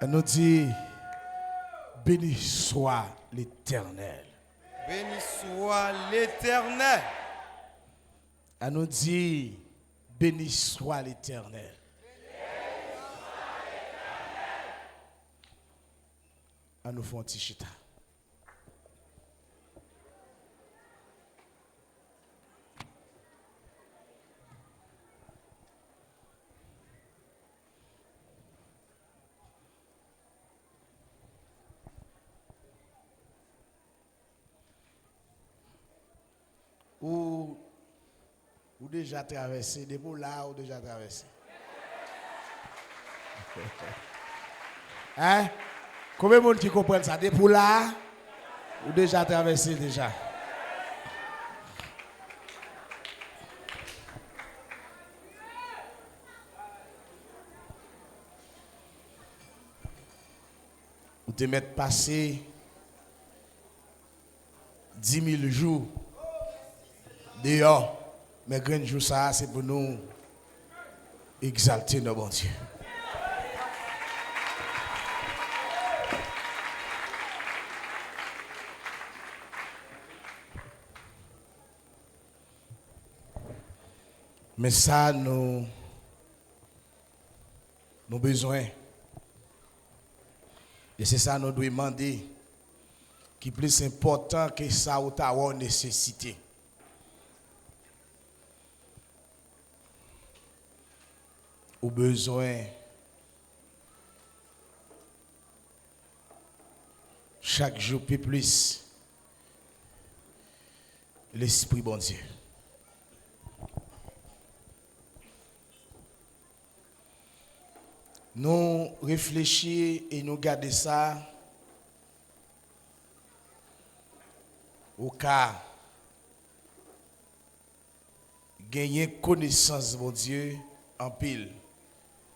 Elle nous dit, béni soit l'Éternel. Béni soit l'Éternel. Elle nous dit, béni soit l'Éternel. Elle nous fait un petit chita. Ou déjà traversé, depuis là, ou déjà traversé. Hein? Combien de monde qui comprennent ça? Depuis là, ou déjà traversé déjà? Ou te mettre passé 10 000 jours dehors. Mais grand jour ça, c'est pour nous exalter notre bon Dieu. Mais ça, nous besoin. Et c'est ça nous devons demander, qui est plus important que ça ou ta nécessité. Au besoin chaque jour plus l'Esprit bon Dieu. Nous réfléchir et nous garder ça au cas gagner connaissance bon Dieu en pile,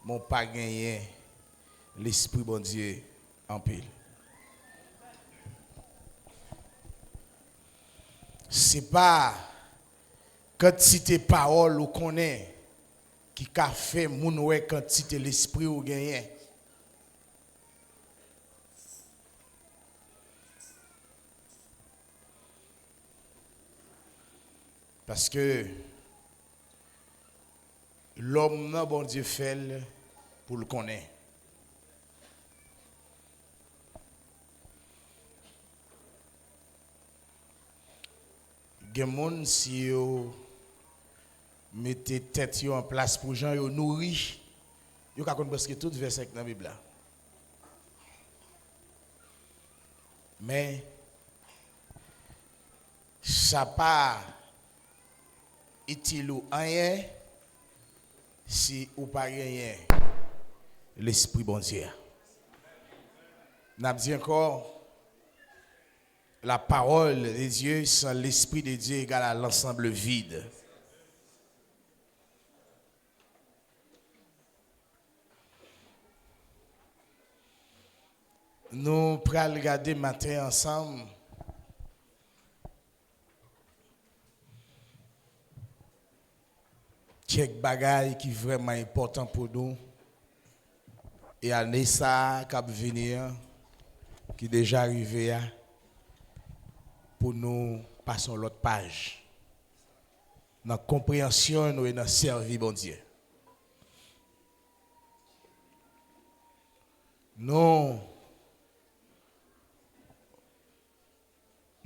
mon pas gagner l'Esprit bon Dieu en pile. C'est pas quantité parole ou connaît qui a fait moun wè quantité l'esprit ou gagné. Parce que l'homme nan bon Dieu fait pour le connaître. Gen moun si yo mettez tête en place pour gens yo nourri, yo ka connait presque tout verset dans la Bible. Mais ça pas utile ou rien si ou pas rien l'esprit bon Dieu. N'a dit encore la parole de Dieu sans l'esprit de Dieu égale à l'ensemble vide. Nous pourrons regarder matin ensemble quelques bagailles qui sont vraiment importants pour nous et année ça qui va venir qui est déjà arrivé pour nous passer à l'autre page dans la compréhension nous et dans le service bon Dieu. Non.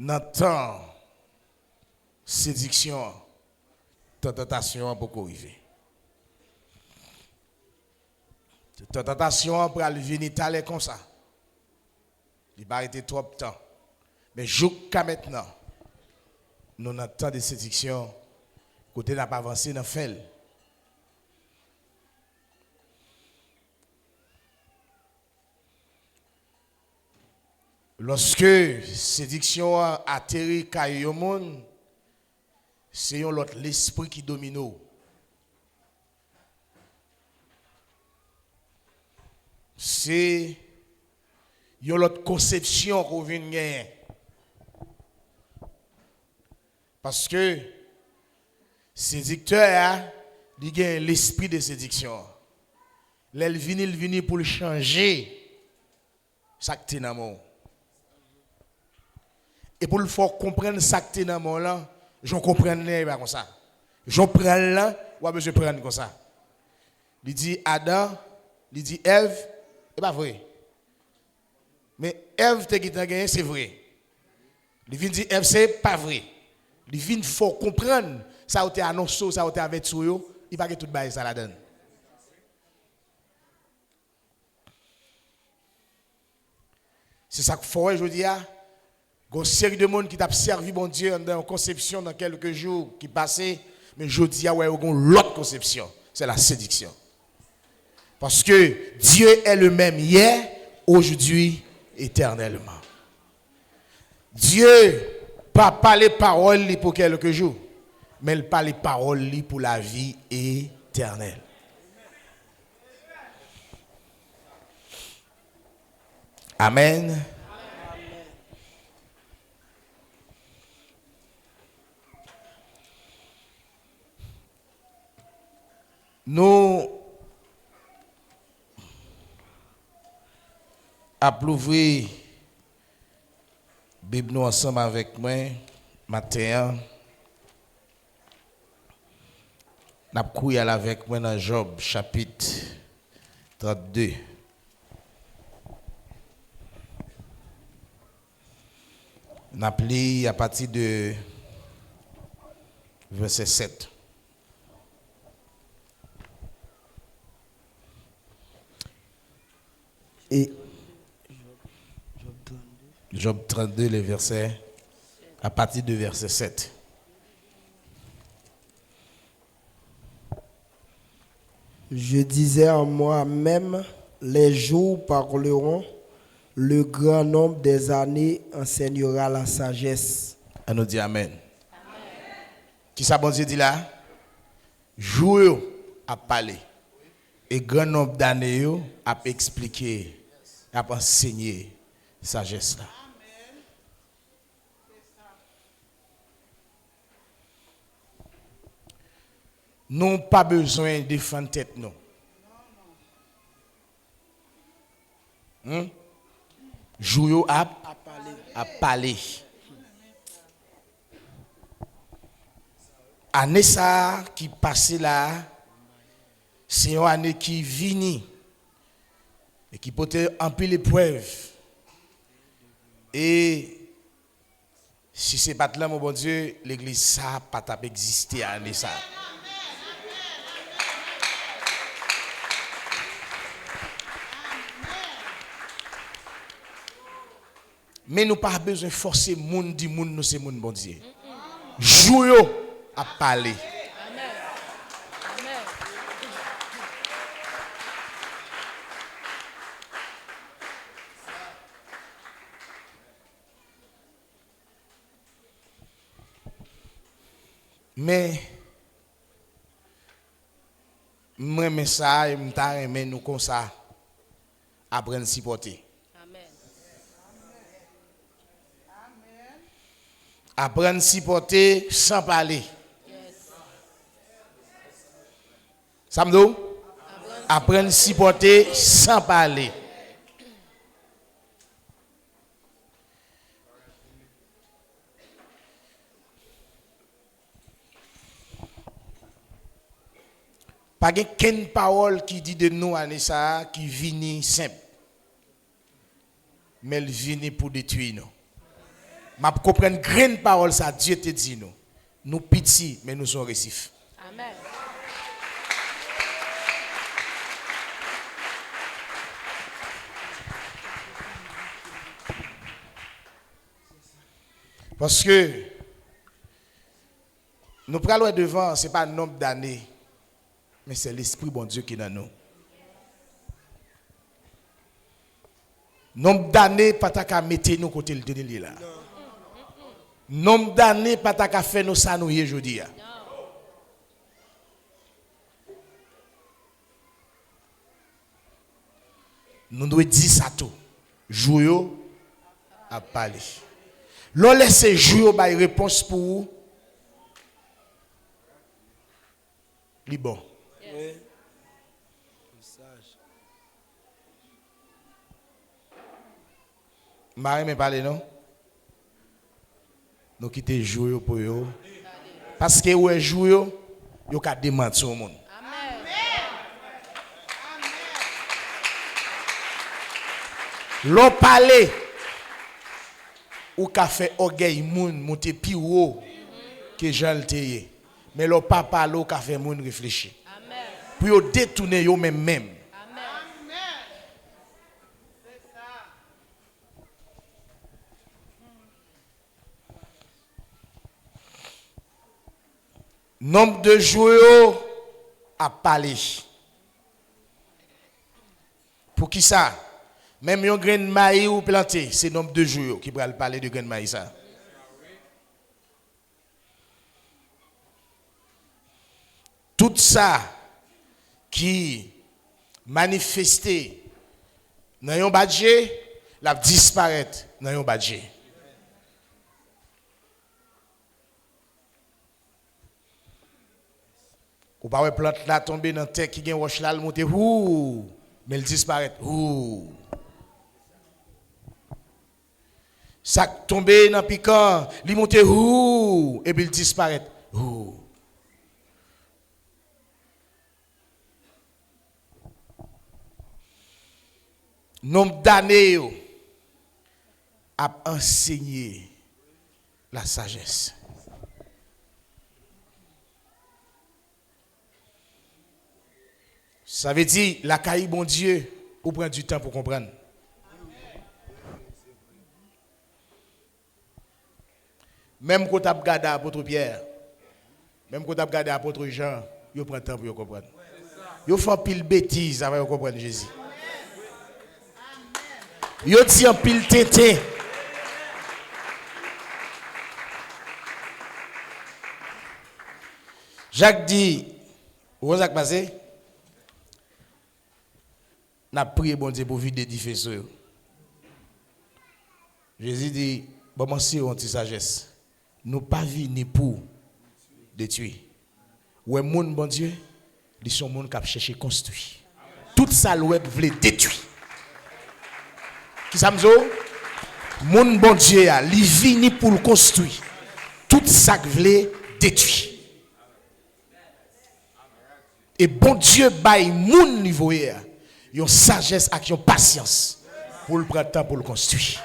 N'entend séduction, tentation pour arriver. Tentation pour aller venir taler comme ça. Il va arrêter trop de temps. Mais jusqu'à maintenant, nous n'entendons des séductions côté n'a pas avancé dans le fait. Lorsque séduction atterrit caille au monde, c'est l'autre l'esprit qui domine. C'est l'autre conception qu'on vient gagner. Parce que séducteur il gagne l'esprit de séduction. Il vient pour le changer ça qui est dans mon. Et pour le faire comprendre ça qui est dans mon là, je comprends pas comme ça. Je prends là, ou je prends comme ça. Il dit Adam, il dit Ève, c'est pas vrai. Mais Ève te qui t'a gagné, c'est vrai. Il vient dire Ève c'est pas vrai. Il vient faut comprendre ça a été annoncé, ça a été avec sur il va que tout bailler ça la donne. C'est ça qu'il faut je dis a une série de monde qui t'a servi bon Dieu dans une conception dans quelques jours qui passaient, mais je dis a ouais l'autre conception, c'est la séduction. Parce que Dieu est le même hier, aujourd'hui, éternellement. Dieu pas parler paroles pour quelques jours, mais il parle paroles pour la vie éternelle. Amen. Nous approuvons Bible nous ensemble avec moi matin. N'a couillé avec moi dans Job chapitre 32. N'a pris à partir de verset 7. Et Job 32, les versets, à partir de verset 7. Je disais en moi-même, les jours parleront, le grand nombre des années enseignera la sagesse. On nous dit Amen. Qui ça bon Dieu dit là? Jour à parler. Et grand nombre d'années à expliquer, à enseigner sagesse là. Nous n'avons pas besoin de défendre tête non. Jour à parler. Année ça qui passe là, c'est une année qui vient et qui peut être en pile épreuve. Et si ce n'est pas là, mon bon Dieu, l'église ça n'a pas existé à année ça. Mais nous n'avons pas besoin de forcer les gens, dire que nous sommes bon Dieu. Jouez à parler. Amen. Amen. Mais moi, mais ça, je me nous comme ça, apprendre à supporter. Amen. Apprendre à supporter sans parler. Yes. Samedi? Apprendre à supporter sans parler. Pas qu'une parole qui dit de nous à ça qui vient simple. Mais elle vient pour détruire nous. Je comprends une grande parole ça Dieu te dit nous. Nous petits mais nous sommes récifs. Amen. Parce que nous prenons devant, ce n'est pas le nombre d'années, mais c'est l'Esprit bon Dieu qui est dans nous. Nombre d'années, pas qu'à mettre nous côté le tenir là. Nombre d'années, pas qu'à faire nous ça nous aujourd'hui. Nous devons dire ça tout. Jouer à parler. L'on laisse jouer à réponse pour vous. Bon. Oui. Marie me parler non? Nous quitter jouer pour eux. Parce que ouais jouer yo ka démentir au monde. Amen. L'on parler ou ka fait orgueil moun monter pi haut que Jean le teye. Mais l'on pas parler ou ka fait moun réfléchir. Amen. Pour yo détourner yo même. Amen. Nombre de jours à parler. Pour qui ça? Même un grain de maïs ou planté, c'est nombre de jours qui va parler de grain de maïs ça. Tout ça qui manifesté dans un badge, la disparaître dans un badge. Ou pas ouais plante là tomber dans terre qui gagne roche là le monter mais elle disparaît ça tomber dans piquant il monter et puis il disparaît nombre d'années a enseigné la sagesse. Ça veut dire, la caille bon Dieu, ou prend du temps pour comprendre. Même quand tu as regardé l'apôtre Pierre, même quand tu as regardé l'apôtre Jean, il prend temps pour comprendre. Il fait pile bêtise avant de comprendre Jésus. Il dit en pile tété. Jacques dit, où est-ce que passé? N'a prié bon Dieu pour vider d'édifice. Jésus dit, bon merci on sagesse. Nous pas venus pour détruire. Ouais monde bon Dieu, ils sont monde qui a cherché construire. Tout ça l'oued voulait détruire. Qui ça me dit? Monde bon Dieu a, li vini pour le construire. Tout ça voulait détruire. Et bon Dieu bail moun niveau hier. Yon sagesse ak yon patience pour le prendre temps pour le construire.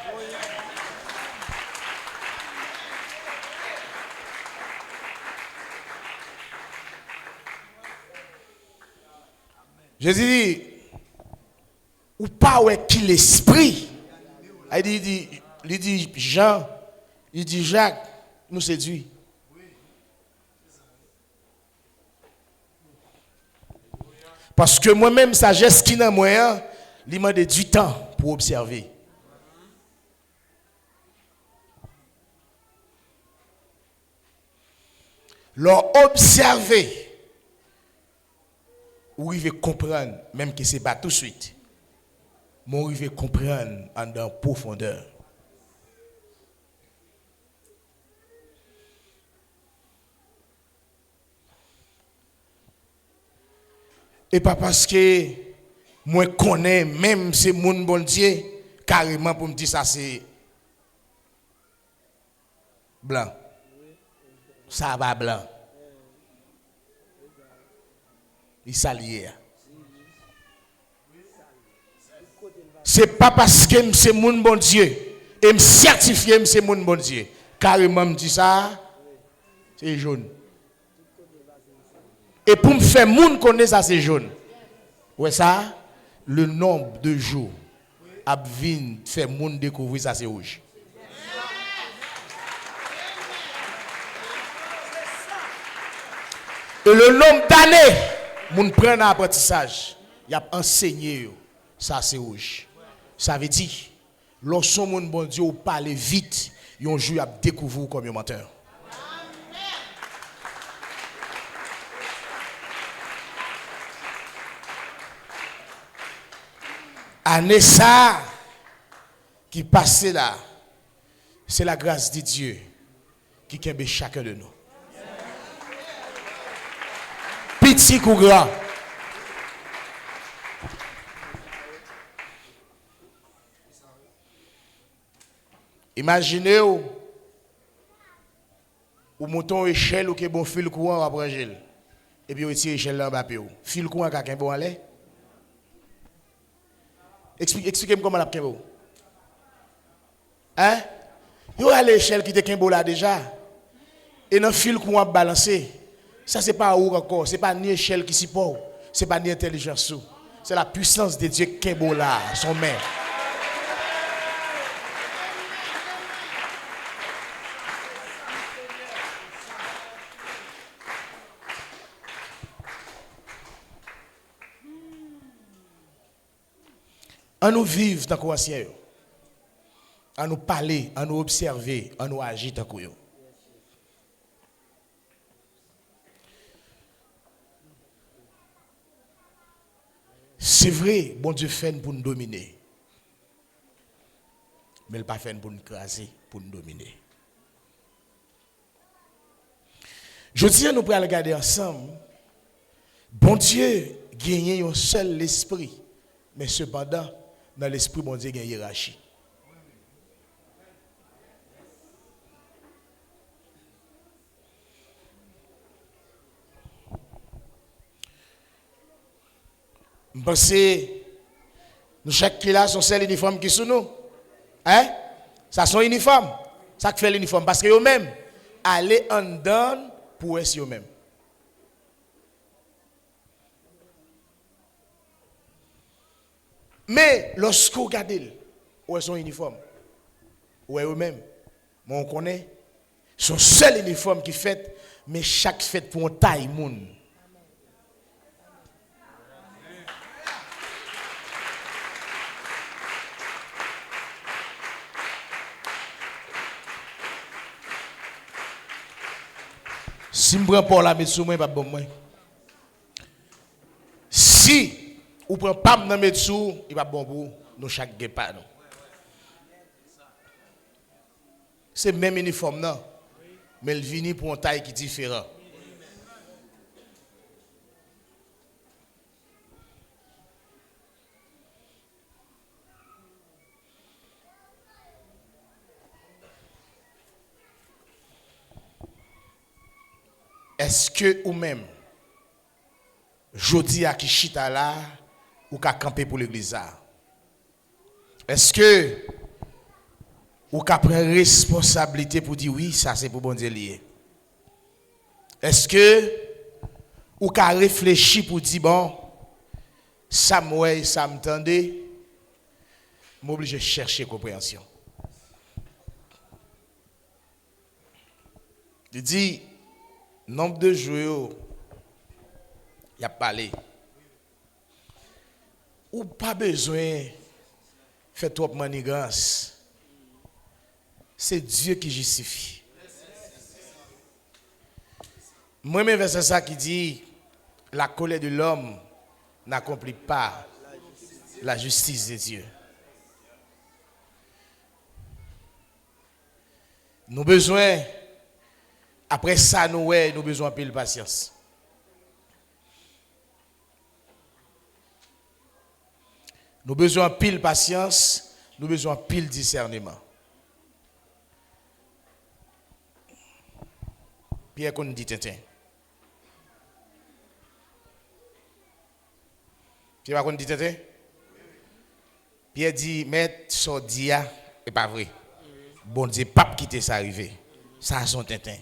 Jésus dit, ou pas ouais qui l'esprit. Il dit Jean, il dit Jacques, nous séduit. Parce que moi-même, sagesse qui n'a moyen, il m'a donné du temps pour observer. Leur observer, ou il veut comprendre, même que ce n'est pas tout de suite, mais il veut comprendre en profondeur. Et pas parce que moi connais même ces mon bon Dieu carrément pour me dire ça c'est blanc. Ça va blanc. Il s'allie. C'est pas parce que c'est mon bon Dieu et me certifier c'est mon bon Dieu. Carrément me dit ça c'est jaune. Et pour me faire moun connaître ça c'est jaune. Ouais ça le nombre de jours a vinn faire moun découvrir ça c'est rouge. Et le nombre d'années moun prend apprentissage, y a enseigné ça c'est rouge. Ça veut dire lorsque moun bon Dieu parle vite, yon jour a découvrir comme un menteur. Année ça qui passait là, c'est la grâce de Dieu qui kembe chacun de nous. Petit ou grand. Imaginez ou monton échelle ou que bon fil courant après gel. Et puis retire échelle là bas ou. Fil courant quelqu'un bon aller. Expliquez-moi comment la kembo. Hein? Yo à l'échelle qui te kembo là déjà. Et dans fil courant balancer. Ça c'est pas ou encore, c'est pas ni échelle qui support, c'est pas ni intelligence. C'est la puissance de Dieu qui est là, son main. On nous vivre tant qu'ancien. On nous parler, on nous observer, on nous agir tant que yo. C'est vrai, bon Dieu fait pour nous dominer. Mais il pas fait pour nous craser, pour nous dominer. Je tiens nous pour regarder ensemble. Bon Dieu gagne un seul l'esprit, mais cependant dans l'esprit bon Dieu gagne une hiérarchie. Parce que nous chaque classe son seul uniforme qui sous nous. Hein? Ça son uniforme. Ça fait l'uniforme parce que eux même aller en dedans pour eux eux même. Mais lorsque vous regardez où est son uniforme, où est eux-mêmes, on connaît son seul uniforme qui fait, mais chaque fête pour un taille moun. Si je ne prends pas la mettre sur moi, pas bon moi. Si vous ne prenez pas la mettre sur, il va bon pour nous chaque guépard. C'est le même uniforme, non? Mais il vient pour une taille qui est différente. Est-ce que ou même, jodi à qui chita là, ou qu'à camper pour l'église là? Est-ce que ou qu'à prendre responsabilité pour dire oui, ça c'est pour bon Dieu lié? Est-ce que ou qu'à réfléchir pour dire bon, ça m'oué, ça m'tendait, m'oblige à chercher compréhension? Il dit, nombre de jours, il a parlé. Ou pas besoin de faire trop de manigance. C'est Dieu qui justifie. Moi-même, verset ça qui dit, la colère de l'homme n'accomplit pas la justice de Dieu. Nous avons besoin, après ça, nous avons besoin de patience. Nous avons besoin de pile patience, nous avons besoin de pile discernement. Pierre qu'on dit Tintin. Pierre qu'on dit Tintin. Pierre dit, mais son dia n'est pas vrai. Bon Dieu, pas quitter ça arrivé. Ça a son Tintin.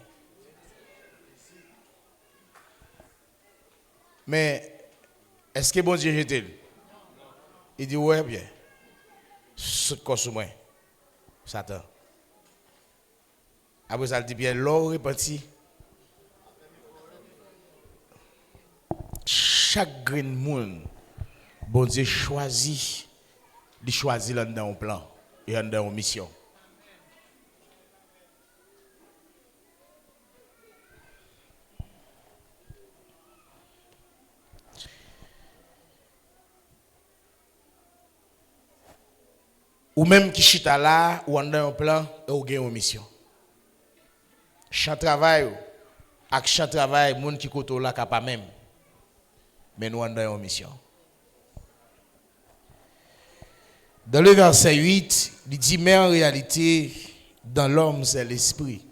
Mais est-ce que bon Dieu jette? Il dit ouais bien. Saute quoi sur moi. Satan. Après ça il dit bien l'or repenti. Chaque grain monde bon Dieu choisit, il choisit là dans un plan et dans une mission. Ou même qui chita là, ou en dans un plan, et ou gagne une mission. Chant travail, avec chant travail, moun qui koto là ka pas même. Mais nous en dans une mission. Dans le verset 8, il dit, mais en réalité, Dans l'homme, c'est l'esprit.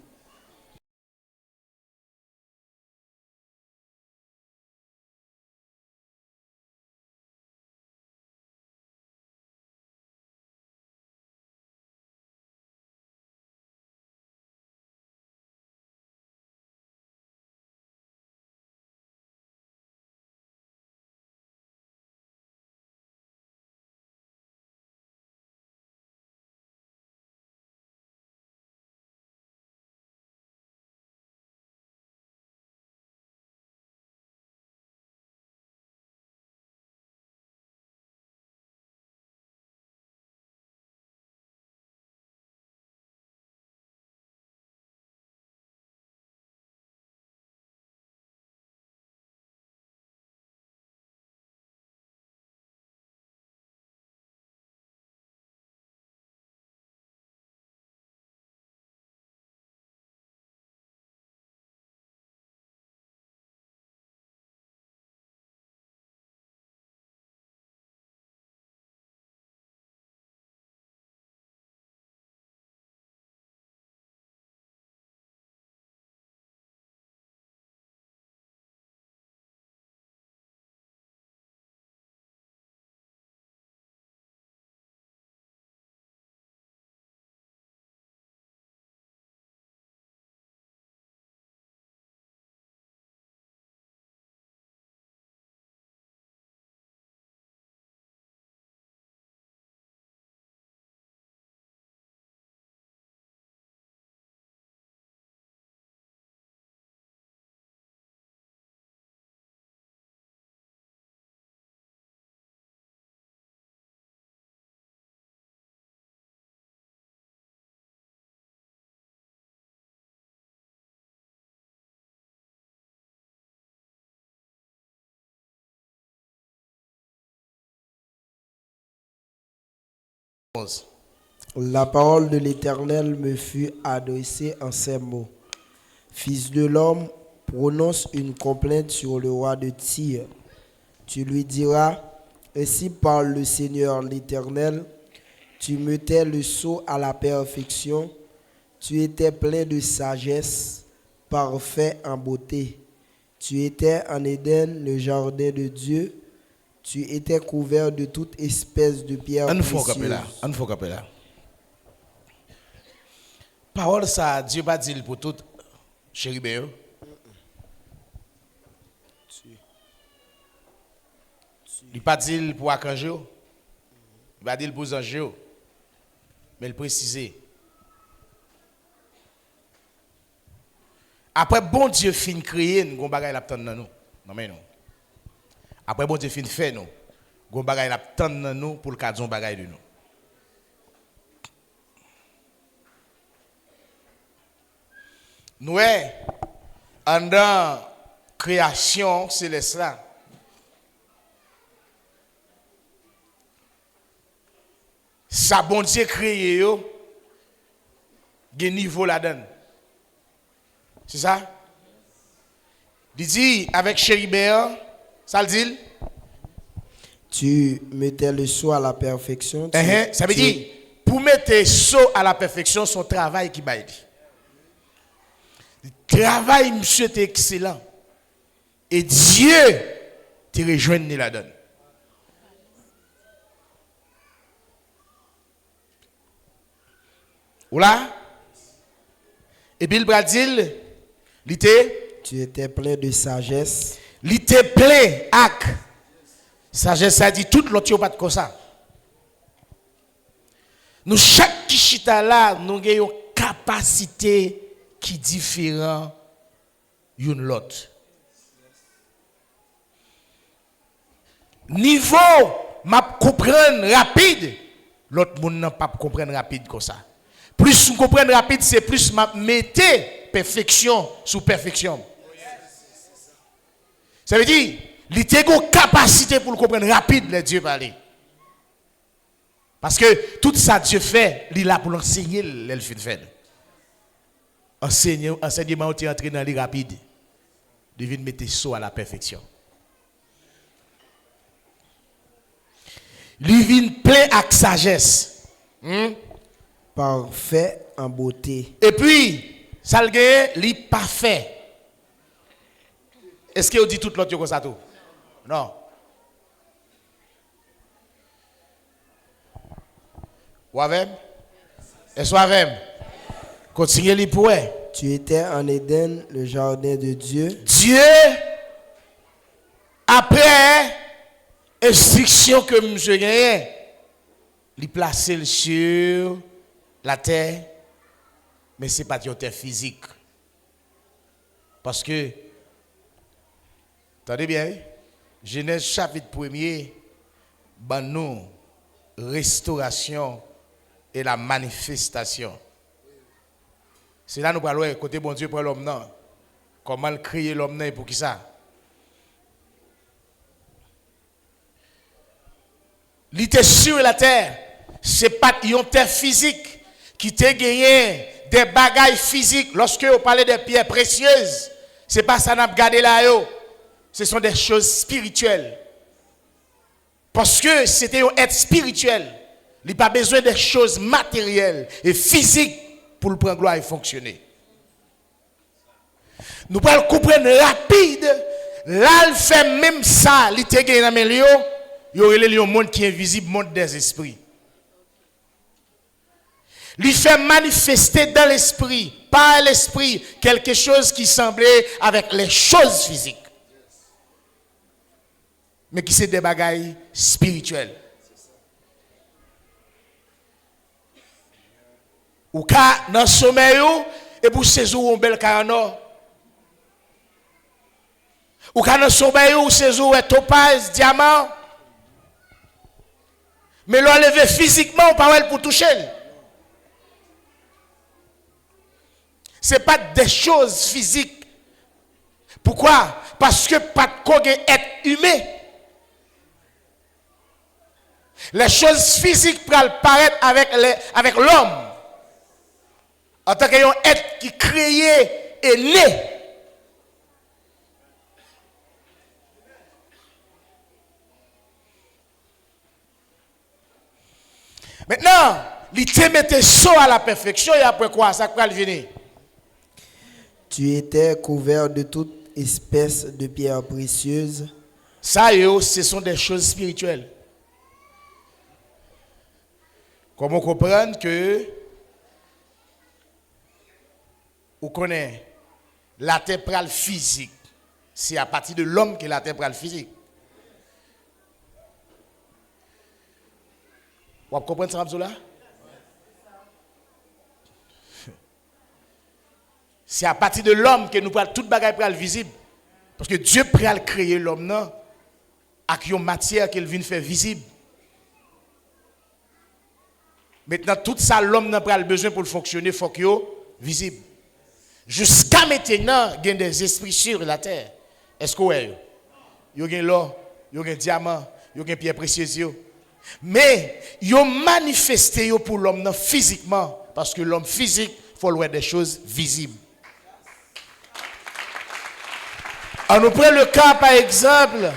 La parole de l'Éternel me fut adressée en ces mots. Fils de l'homme, prononce une complainte sur le roi de Tyr. Tu lui diras, ainsi parle le Seigneur l'Éternel, tu mettais le sceau à la perfection, tu étais plein de sagesse, parfait en beauté. Tu étais en Éden, le jardin de Dieu, tu étais couvert de toute espèce de pierres précieuses. On faut capter là. Parole ça, Dieu pas dit pour tout, chérubin. Il pas dit pour archange, il pas dit pour ange, mais il précise. Après bon Dieu fin créer, nous gon bagay l'attend dans nous. Non mais non. Après bon Dieu fin fait nous, gon bagay l'attend dans nous pour le cadre bagay de nous. Nous en dans création céleste là. Ça bon Dieu créé yo, gen niveau là-dedans. C'est ça? Il dit avec chérubin, ça le dit? Tu mettais le sceau à la perfection. Ça veut dire, pour mettre le sceau à la perfection, son travail qui va être. Le travail, monsieur, est excellent. Et Dieu te rejoint la donne. Oula? Et puis le Bradil, tu étais plein de sagesse. Il était plein avec sagesse, ça dit tout l'autre pas comme ça. Nous chaque kichita là, nous avons une capacité qui est différente d'une l'autre. Niveau m'a comprendre rapide, l'autre monde n'a pas comprendre rapide comme ça. Plus nous comprenons rapide, c'est plus m'a mettez perfection sous perfection. Ça veut dire, il a une capacité pour le comprendre rapide, les Dieu parler. Parce que tout ça Dieu fait, il est là pour l'enseigner, le fait. Enseignement est entré dans les rapide. Devine mettre saut à la perfection. Il vient plein avec sagesse. parfait en beauté. Et puis, ça le gagne, li parfait. Est-ce que vous dit tout l'autre comme ça tout? Non. Ou avec? Est-ce avec? Continuez li pour. Tu étais en Éden, le jardin de Dieu. Dieu, après instruction que monsieur gagne, il place sur la terre, mais ce n'est pas une terre physique. Parce que, attendez bien, Genèse chapitre 1er, ben nous, restauration et la manifestation. C'est là que nous parlons, côté bon Dieu pour l'homme, non. Comment créer l'homme et pour qui ça? Il était sur la terre. Ce n'est pas une terre physique qui t'a gagné des bagailles physiques. Lorsque vous parlez des pierres précieuses, ce n'est pas ça qu'on a gardé là. Ce sont des choses spirituelles. Parce que c'était un être spirituel. Il n'a pas besoin des choses matérielles et physiques pour le prendre gloire et fonctionner. Nous pouvons comprendre rapide. Là, il fait même ça. Il te gagne dans les lieux. Il y aurait un monde qui est invisible, monde des esprits. Il fait manifester dans l'esprit, par l'esprit, quelque chose qui semblait avec les choses physiques. Mais qui c'est des bagailles spirituelles. Ou ka dans sommeil et pour saisir un bel carano. Ou ka dans sommeil ou saisir un topaz, diamant. Mais l'enlever physiquement pas pour toucher. Ce n'est pas des choses physiques. Pourquoi? Parce que pas de quoi être humain. Les choses physiques peuvent paraître avec l'homme. En tant qu'un être qui créé et né. Maintenant, il te mettait saut à la perfection et après quoi? Ça va venir. Tu étais couvert de toute espèce de pierres précieuses. Ça, ce sont des choses spirituelles. Comment comprendre que vous connaissez la terre pral physique. C'est à partir de l'homme que la terre pral physique. Vous comprenez ça, là? C'est à partir de l'homme que nous prenons toute bagaille pral visible. Parce que Dieu pral créer l'homme non avec une matière qu'il vient faire visible. Maintenant, tout ça, l'homme n'a pas besoin pour fonctionner, il faut qu'il soit visible. Jusqu'à maintenant, il y a des esprits sur la terre. Est-ce que vous voyez? Il y a l'or, il y a un diamant, il y a une pierre précieuse. Mais, ils ont manifesté pour l'homme physiquement. Parce que l'homme physique, il faut voir des choses visibles. On nous prend le cas, par exemple,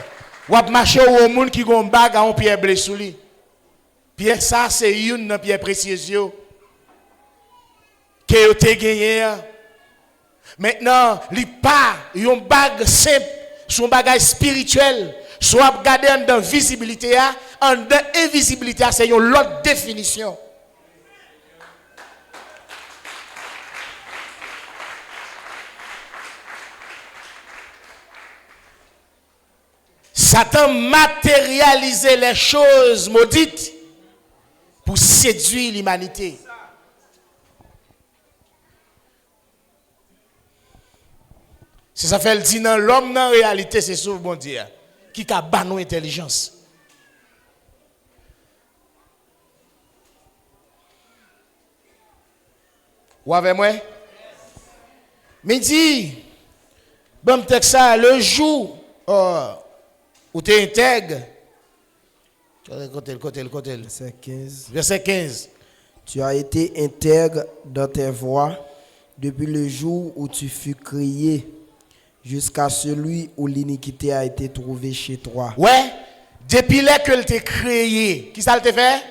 on va marcher au monde qui a une bague à une pierre bleue sous lui. Pierre, ça, c'est une pierre précieuse. Que vous avez gagné. Maintenant, il n'y a pas une bague simple, son bagage spirituel. Soit regarder dans visibilité, en dans invisibilité, c'est une autre définition. Satan matérialisait les choses maudites pour séduire l'humanité. C'est ça fait le dire non, l'homme dans la réalité, c'est sauf bon Dieu qui a banni intelligence. Ou avec moi? Mais dit, bon texte ça, le jour où tu es intègre, côté. Verset 15. Verset 15. Tu as été intègre dans tes voies depuis le jour où tu fus créé jusqu'à celui où l'iniquité a été trouvée chez toi. Ouais, depuis là que tu créé, qui ça te fait?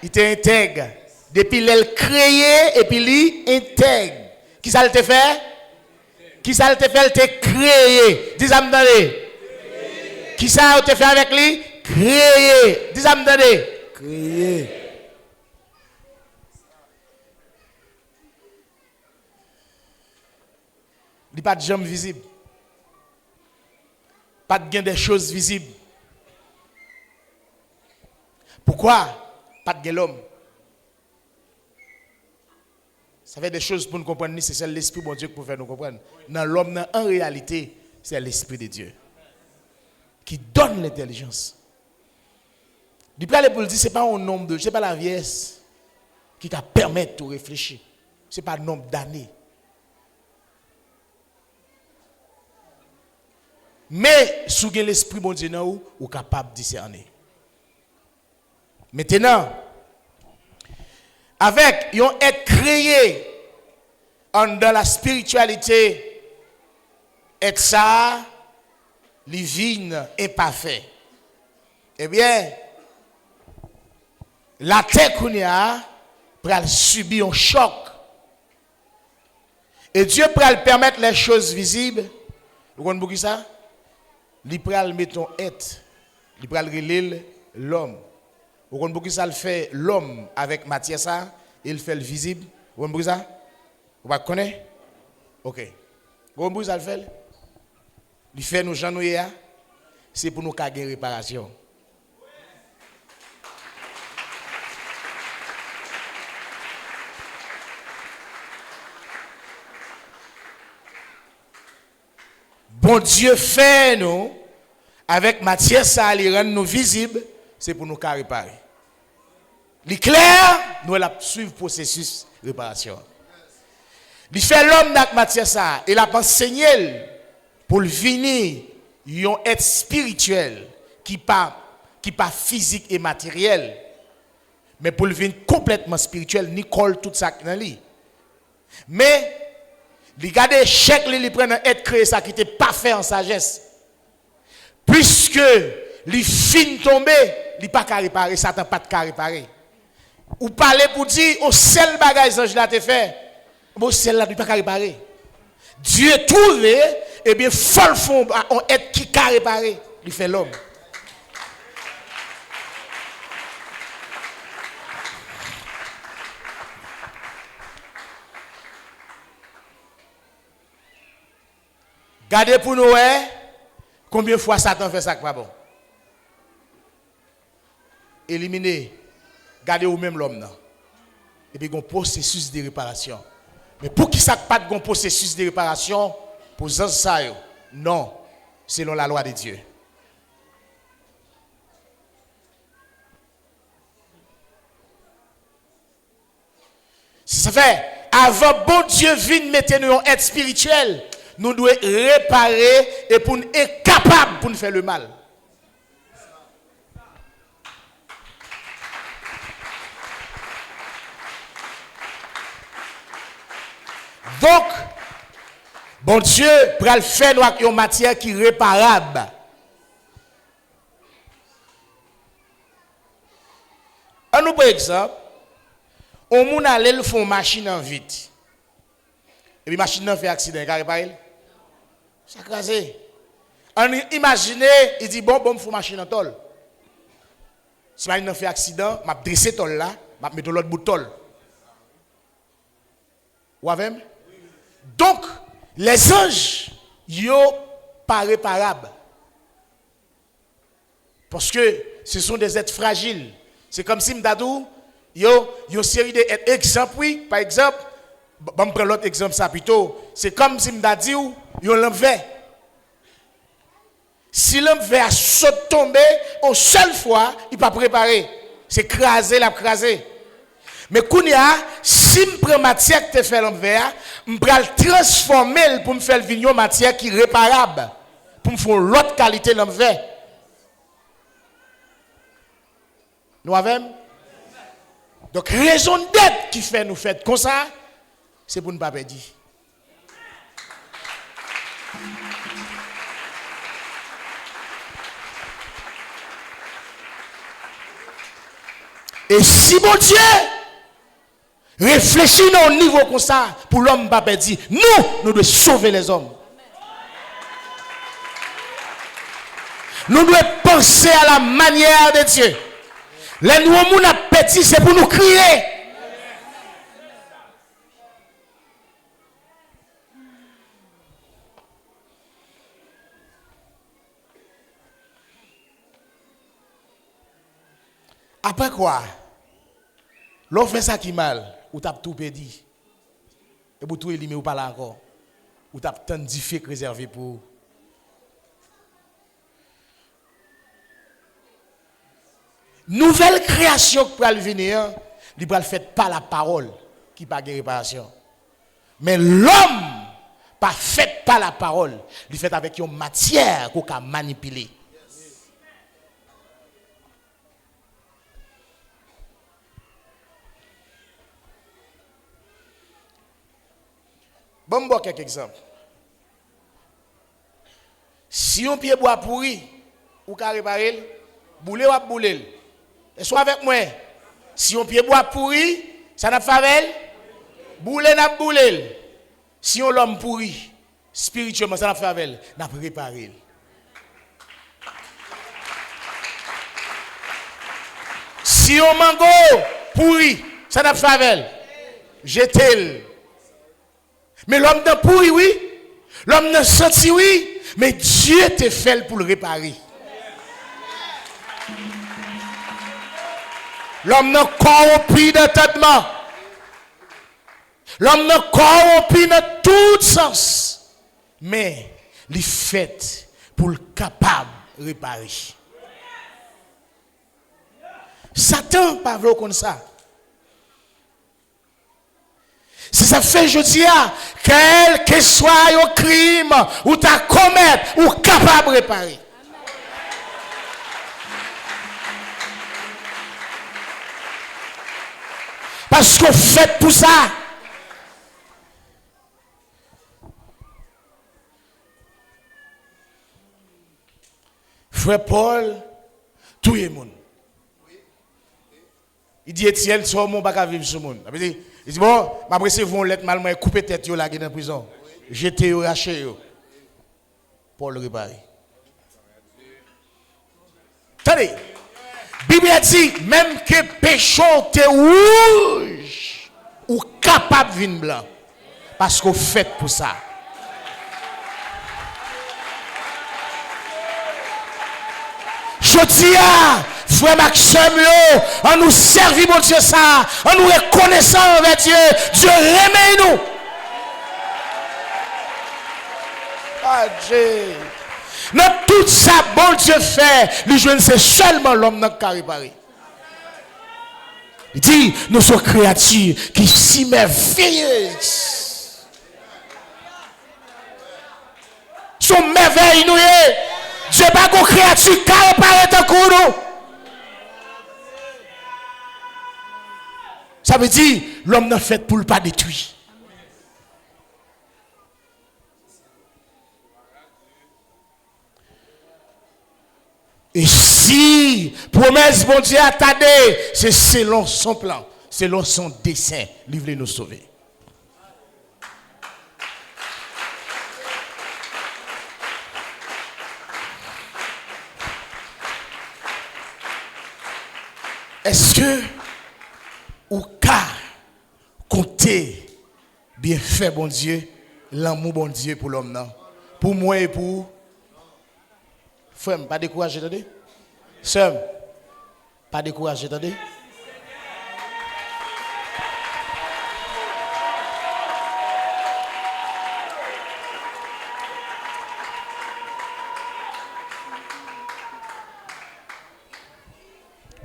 Il t'intègre. Depuis l'elle créé et puis lui intègre. Qui ça le te fait? Qui ça le te fait? Elle te créé. Dis-moi attendez. Qui ça te fait avec lui? Créé. Dis-moi attendez. Créé. Il n'y a pas de jambes visibles. Pas de gain des choses visibles. Pourquoi? Pas de gain l'homme. Ça fait des choses pour nous comprendre, c'est l'esprit de Dieu pour faire nous comprendre. Dans l'homme, en réalité, c'est l'esprit de Dieu qui donne l'intelligence. Du coup, pour le dire, ce n'est pas un nombre de, c'est pas la vieillesse qui t'a permis de réfléchir. Ce n'est pas le nombre d'années. Mais, si vous avez l'esprit de Dieu, vous êtes capable de discerner. Maintenant, avec yon être créé dans la spiritualité, être ça, divine et parfait. Eh bien, la terre qu'on a pour subir un choc. Et Dieu peut permettre les choses visibles. Vous comprenez ça? Il peut mettre un être, il peut relayer l'homme. Vous comprenez ça le fait l'homme avec matière ça, il fait le visible. Vous comprenez ça? Vous connaissez? OK. Vous comprenez ça le fait? Il fait nous gens nous c'est pour nous gagner réparation. Bon Dieu fait nous avec matière ça, il rend nous visibles, c'est pour nous réparer. L'éclair, nous allons suivre le processus de réparation. Il fait l'homme dans la matière ça, il a enseigné pour venir un être spirituel qui pas physique et matériel, mais pour venir complètement spirituel, Nicole tout ça dans lui. Mais il garde chèque, il prend un être créé ça qui était parfait en sagesse. Puisque les fin tombé, il pas qu'à réparer, Satan pas qu'à réparer. Ou parler pour dire au seul bagage ange là te fait, bon celle là il pas qu'à réparer. Dieu trouvé et bien folle fond on être qui qu'à réparer, il fait l'homme. Gardez pour nous combien de fois Satan fait ça pas bon. Éliminer. Gardez vous même l'homme là. Et puis un processus de réparation. Mais pour qui ça pas de un processus de réparation pour ça non, selon la loi de Dieu. Si ça fait avant bon Dieu vienne mettre nous en être spirituel, nous devons réparer et pour nous être capables pour nous faire le mal. Donc, bon Dieu pour le faire nous avec une matière qui est réparable. Un autre exemple, on moun allé faire une machine en vite. Et puis machine fait accident, il réparer. Ça crasé. Imaginez, il dit bon faut machine en tol. Si machine fait accident, m'a dresser tol là, m'a mettre l'autre bout de tol. Ou avec? Donc, les anges, yo pas réparables. Parce que ce sont des êtres fragiles. C'est comme si m'dadou, yo série de exemples, oui, par exemple, je prends l'autre exemple ça plutôt, c'est comme si m'dadi ou yo l'envers. Si l'envers a sauté tomber, une seule fois, il pas préparé. C'est craser la craser. Mais kounya, si je prends matière que tu fais l'envers, je vais le transformer pour me faire une matière qui est réparable. Pour me faire l'autre qualité l'envers. Nous avons? Donc, raison d'être qui fait nous faire comme ça, c'est pour ne pas perdre. Et si mon Dieu Réfléchis au niveau comme ça pour l'homme pas perdre. Nous devons sauver les hommes. Nous devons penser à la manière de Dieu. Les nouveaux gens à petit, c'est pour nous crier. Après quoi? L'on fait ça qui mal, ou t'as tout perdu. Et pour tout éliminer ou pas là encore. Ou t'as tant de faits réservés pour. Nouvelle création qui va venir, il va le faire par la parole qui pas de réparation. Mais l'homme pas fait par la parole, il fait avec une matière qu'on peut manipuler. Bon, bon, quelques exemples. Si un pied bois pourri, ou qu'à réparer, boule ou boule. Et soit avec moi. Si un pied bois pourri, ça n'a pas fait, boule n'a boule. Si on l'homme pourri, spirituellement, ça n'a pas fait, n'a préparé. Si on mango pourri, ça n'a pas fait, jetez-le. Mais l'homme n'a pourri, oui. L'homme n'a senti, oui. Mais Dieu te fait pour le réparer. L'homme n'a corrompu d'entendement. L'homme n'a corrompu dans tout sens. Mais il fait pour le capable de réparer. Satan pas veut comme ça. Si ça fait jeudi, quel que soit le crime ou ta commettre ou capable de réparer. Parce que fait pour ça. Frère Paul, tout le monde. Il dit Etienne, sur mon bac à vivre sur le monde. Il dit bon, après c'est vous lettre mal, couper tête yo là dans la prison. Jeter yo, racher yo. Paul réparer. Attendez. Bible dit même que péché te rouge ou capable vin blanc parce qu'on fait pour ça. Je dis à frère Maxime, on nous servit mon Dieu ça, on nous reconnaissant envers Dieu, Dieu remet nous. Ah Dieu. Dans tout ça, bon Dieu fait, le jeune c'est seulement l'homme qui a réparé. Il dit, nous sommes créatures qui si merveilleuses. Sont merveilleuses, nous. Dieu n'est pas une créature qui a réparé ton coup. Ça veut dire, l'homme n'a fait pour ne pas détruire. Et si, promesse, bon Dieu, attendez, c'est selon son plan, selon son dessein, il veut nous sauver. Est-ce que, ou qu'à compter bien fait, bon Dieu, l'amour, bon Dieu, pour l'homme, non? Pour moi et pour. Frère, pas décourager, attendez. Sœur, pas décourager, attendez.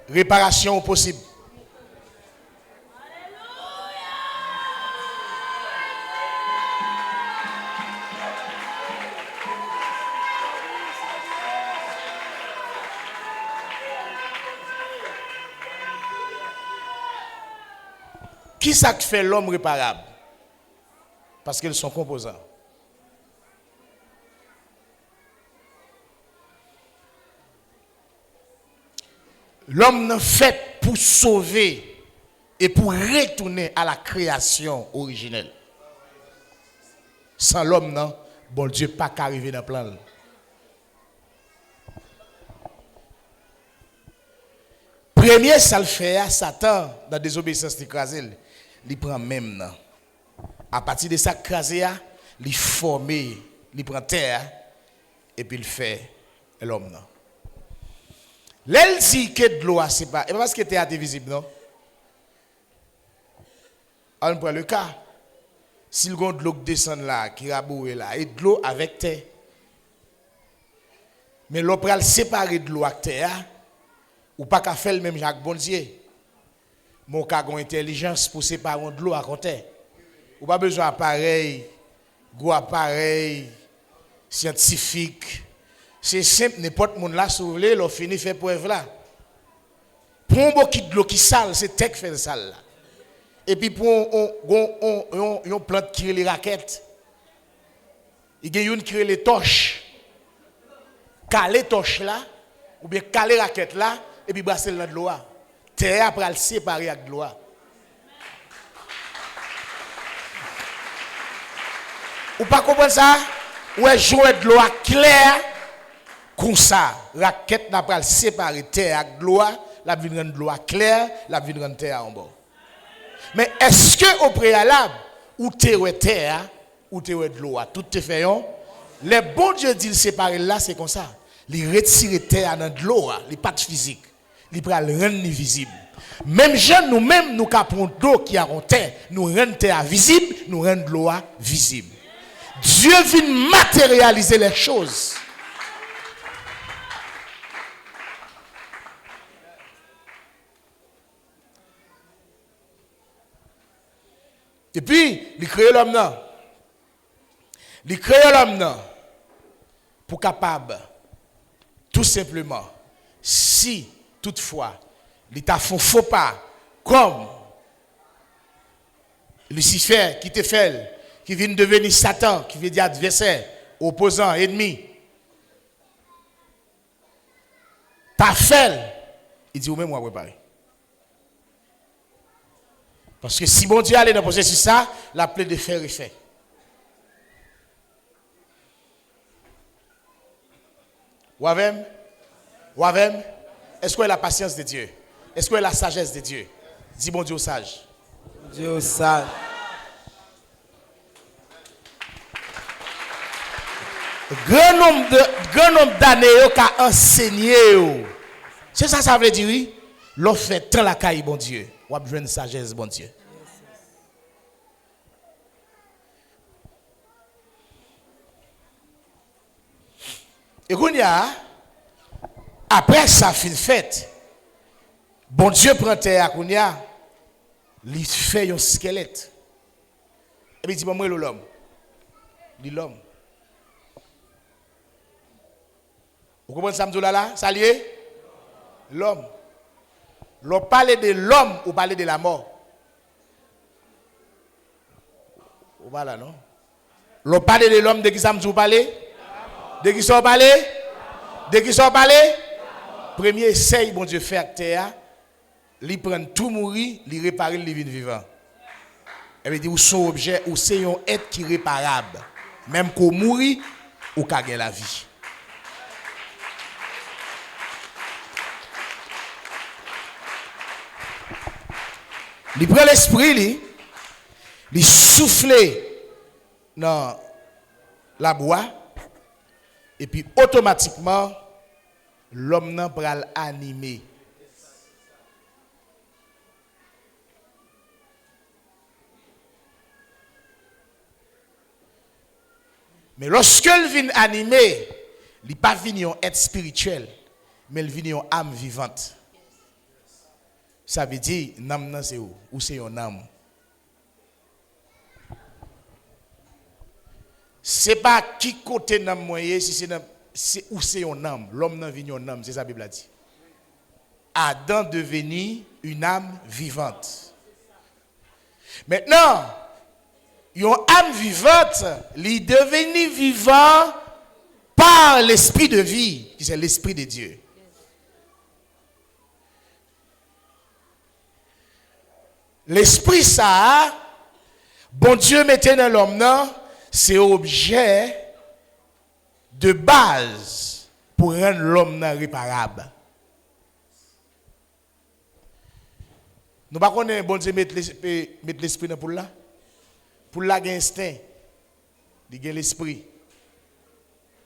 Réparation possible. Qui ça fait l'homme réparable? Parce qu'ils sont composants. L'homme n'est fait pour sauver et pour retourner à la création originelle. Sans l'homme, non, bon Dieu pas qu'arriver dans le plan. Premier, ça le fait à Satan, dans la désobéissance écrasée, il prend même. Non. À partir de ça, crasé, il forme, il prend terre, et puis il fait l'homme. Non. L'elle dit que de l'eau, c'est pas parce que terre est visible, non? On prend le cas. Si le de l'eau descend là, qui raboué là, et de l'eau avec terre. Mais l'eau peut séparer de l'eau avec terre, ou pas qu'à faire le même Jacques Bondier. Mon cas a intelligence pour séparer de l'eau à terre. Ou pas besoin d'appareil, gros appareil, scientifique. C'est simple, n'importe monde là, si vous voulez, l'on finit faire preuve là. Pour un beau de l'eau qui sale, c'est tech fait sale là. Et puis pour on plante qui les raquettes. Il y a une qui les torches. Caler torche là, ou bien caler raquette là, et puis brasser dans de l'eau. Terre après le séparer avec de l'eau. Ou pas comprendre ça? Ou est jouer de l'eau claire comme ça. Raquette n'a pas le séparer terre avec de l'eau, la vie de l'eau claire, la vie de terre en bas. Mais est-ce que au préalable, ou t'es terre, ou t'es de l'eau, tout te fait les bons Dieu dit séparer là, c'est comme ça. Il retire terre dans de l'eau, les pattes physiques, il prend le rendre visible. Même gens nous-mêmes, nous capons d'eau qui a en terre, nous rendons terre visible, nous rendons l'eau visible. Dieu vient matérialiser les choses. Et puis, il crée l'homme là. Il crée l'homme là pour capable, tout simplement, si toutefois, il t'a fait faux pas, comme Lucifer qui te fait, qui vient devenir Satan, qui veut dire adversaire, opposant, ennemi. T'as fait, il dit, ou même moi préparer. Parce que si bon Dieu allait dans le processus ça, la plaie de faire est fait. Ouavem, est-ce que la patience de Dieu? Est-ce que la sagesse de Dieu? Dis bon Dieu sage. Dieu sage. Grand nombre d'années qu'a enseigné. C'est ça ça veut dire oui? L'on fait tant la caille bon Dieu. Ou a besoin de sagesse bon Dieu. Et qu'on y a après ça fin fait. Bon Dieu prend terre qu'on y a, il fait un squelette. Et puis il dit moi l'homme. Dit l'homme. Vous comprenez ça là? Ça lié? L'homme. L'on parle de l'homme ou parle de la mort? Ou pas là, non? L'on parle de l'homme de qui ça me parle? De qui ça parle? De qui ça parle? Premier essaye, bon Dieu, faire terre, il prend tout mourir, il répare le vivant. Et il dit, ou son objet, ou c'est un être qui est réparable. Même qu'on mourit, ou qu'on gagne la vie. Il prend l'esprit, il souffle dans la bois, et puis automatiquement, l'homme n'a pas l'animer. Mais lorsque il vient animer, il n'est pas venu en être spirituel, mais il vient en âme vivante. Ça veut dire, l'âme c'est où? Ou c'est une âme? C'est pas qui côté l'âme moyen, si c'est où c'est une âme. L'homme n'a venu en âme, c'est ça la Bible a dit. Adam devenu une âme vivante. Maintenant, une âme vivante, il est devenu vivant par l'esprit de vie, qui c'est l'esprit de Dieu. L'esprit ça, bon Dieu mettait dans l'homme, non, c'est objet de base pour rendre l'homme réparable. Nous ne connaissons pas bon Dieu mettre l'esprit dans pour là. Pour là, il y a instinct. Il y a l'esprit.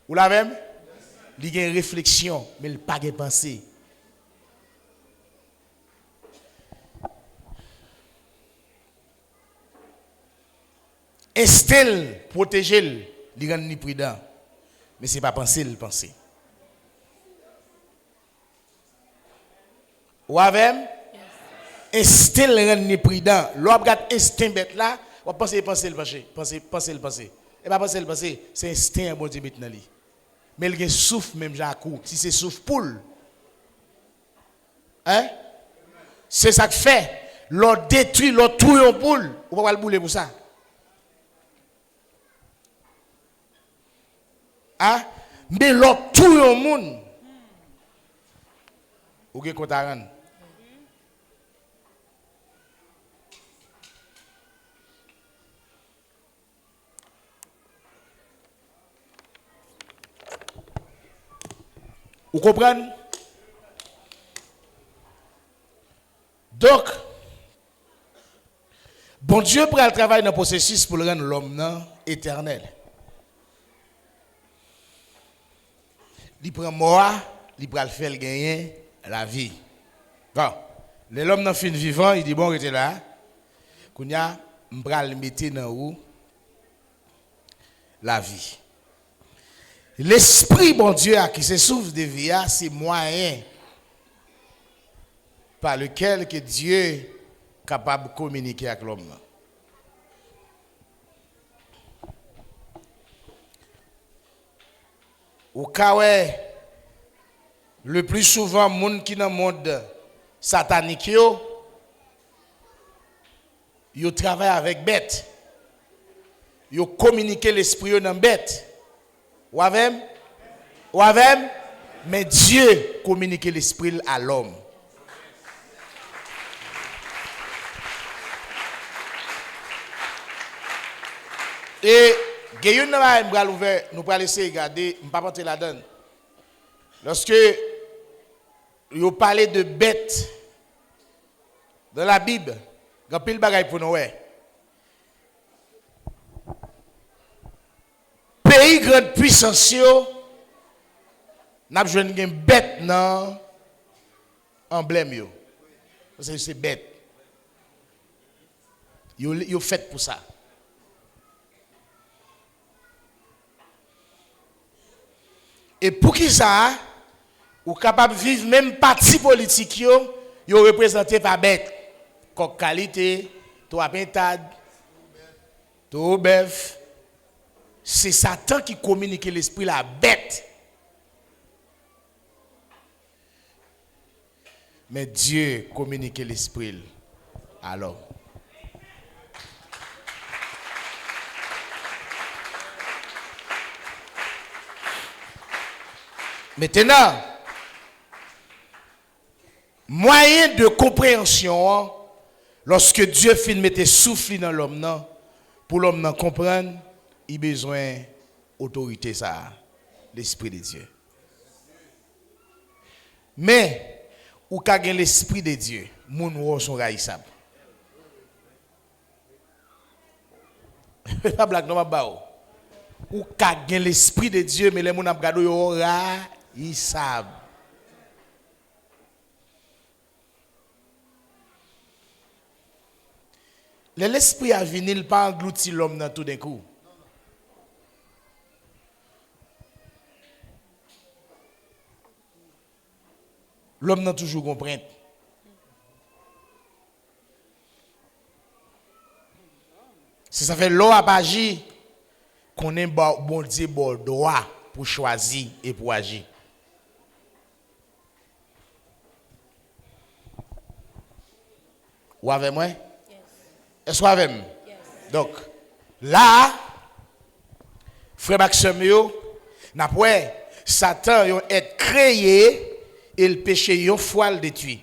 Vous l'avez même? Il y a une réflexion, mais il n'y a pas de pensée. Instinct, protéger, il rend prudent. Mais ce n'est pas penser, le penser. Vous avez? Instinct rend prudent. L'homme regarde instinct bête là, on pense le penser. Et pas penser le penser, c'est instinct bon Dieu maintenant li. Mais il y a souffle même Jacou, si c'est souffle poule. Hein? C'est ça que fait. L'on détruit, l'on tue en poule. On va pas le bouler pour ça. Hein? Mais l'on tue en monde. Ou que compte à rendre. Vous comprenez? Donc, bon Dieu prend le travail dans le processus pour le rendre l'homme éternel. Il prend mort, il prend le faire gagner la vie. Bon, l'homme dans fin vivant, il dit bon, restez là. Qu'on y a, on va le mettre dans où? La vie. L'esprit, bon Dieu, qui se souffle de vie, c'est moyen par lequel que Dieu est capable de communiquer avec l'homme. Au cas où, le plus souvent, les gens qui sont dans le monde satanique, ils travaillent avec bête. Ils communiquent l'esprit dans bête. Ou avez? Mais Dieu communique l'esprit à l'homme. Et nous allons laisser regarder, nous ne pas la donne. Lorsque vous parlez de bêtes dans la Bible, il y a pile bagaille pour nous. Pays grande puissance, n'a besoin de bête dans emblème. C'est bête. Vous fait pour ça. Et pour qui ça, vous êtes capable de vivre même parti politique, vous représenté par bête. Comme qualité, toi pintade, toi bœuf. C'est Satan qui communique l'esprit la bête. Mais Dieu communique l'esprit à l'homme. Maintenant, moyen de compréhension, lorsque Dieu finit de mettre souffle dans l'homme, pour l'homme comprendre, il a besoin d'autorité, ça, l'esprit de Dieu. Mais, ou quand il l'esprit de Dieu, moun ou sont raïssables. Pas blague, non, pas ou quand il l'esprit de Dieu, mais les moun ap gado yo raïssables. L'esprit a venu, il pas englouti l'homme dans tout d'un coup. L'homme n'a toujours compris. Si ça fait l'eau à agir, qu'on est bon Dieu bon droit pour choisir et pour agir. Ou avec moi? Yes. Est-ce que vous avec moi? Yes. Donc, là, frère Maxime, n'a pas Satan est créé. Et le péché, une fois le détruit.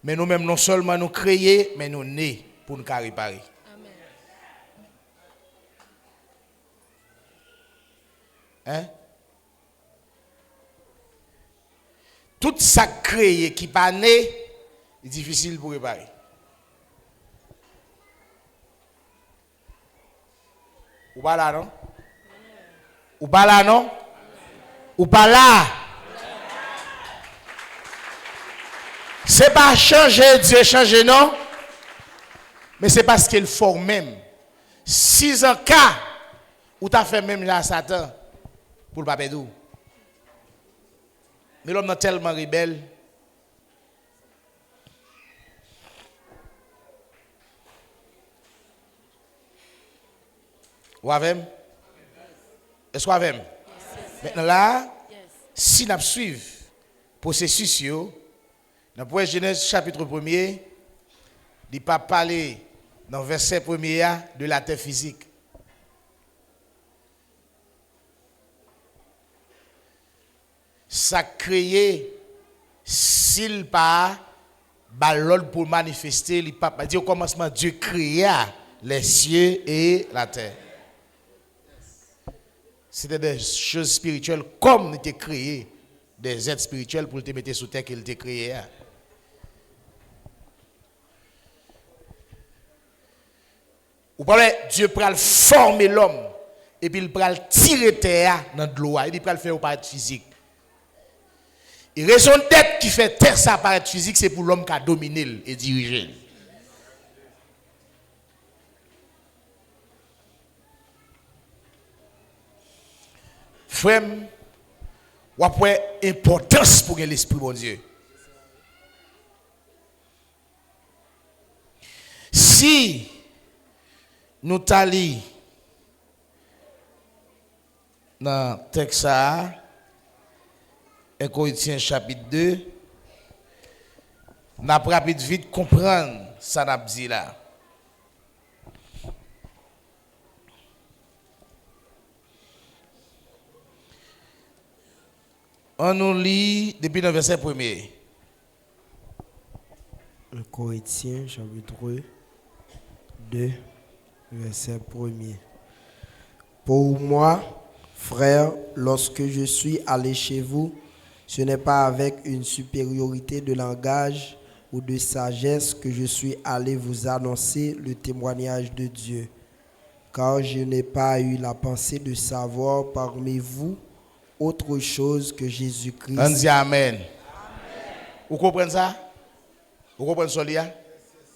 Mais nous-mêmes, non seulement nous créons, mais nous nés. pour nous réparer. Amen. Hein? Tout ça créé qui pas né est difficile pour réparer. Ou pas là, non? Ou pas là, non? Ou pas là? C'est pas changer, Dieu changer, non? Mais c'est parce qu'il faut même. 6 ans cas, ou t'as fait même là Satan pour le papier d'où. Mais l'homme est tellement rebelle. Ou avec? Est-ce qu'on avec? Maintenant là, si nous suivons le processus, dans le Genèse chapitre 1er, il n'a pas parlé dans le verset 1er de la terre physique. Ça créé, s'il pas, l'ordre pour manifester, il pas dit au commencement, Dieu créa les cieux et la terre. C'était des choses spirituelles comme il était créé, des êtres spirituels pour te mettre sous terre qu'il était créé. Ou parlez, Dieu peut former l'homme et puis il peut tirer terre dans de l'eau, il peut le faire au paraître physique. Et raison d'être qui fait terre ça paraître physique, c'est pour l'homme qui a dominé et dirigé. Frère, ou après importance pour l'esprit bon Dieu. Si nous t'allons dans le texte 1 Corinthiens chapitre 2, nous avons vite comprendre ça n'a dit là. On nous lit depuis le verset 1er. 1 Corinthiens chapitre 2, verset 1er. Pour moi, frère, lorsque je suis allé chez vous, ce n'est pas avec une supériorité de langage ou de sagesse que je suis allé vous annoncer le témoignage de Dieu, car je n'ai pas eu la pensée de savoir parmi vous autre chose que Jésus-Christ. On dit Amen. Vous comprenez ça? Vous comprenez ça, Lia?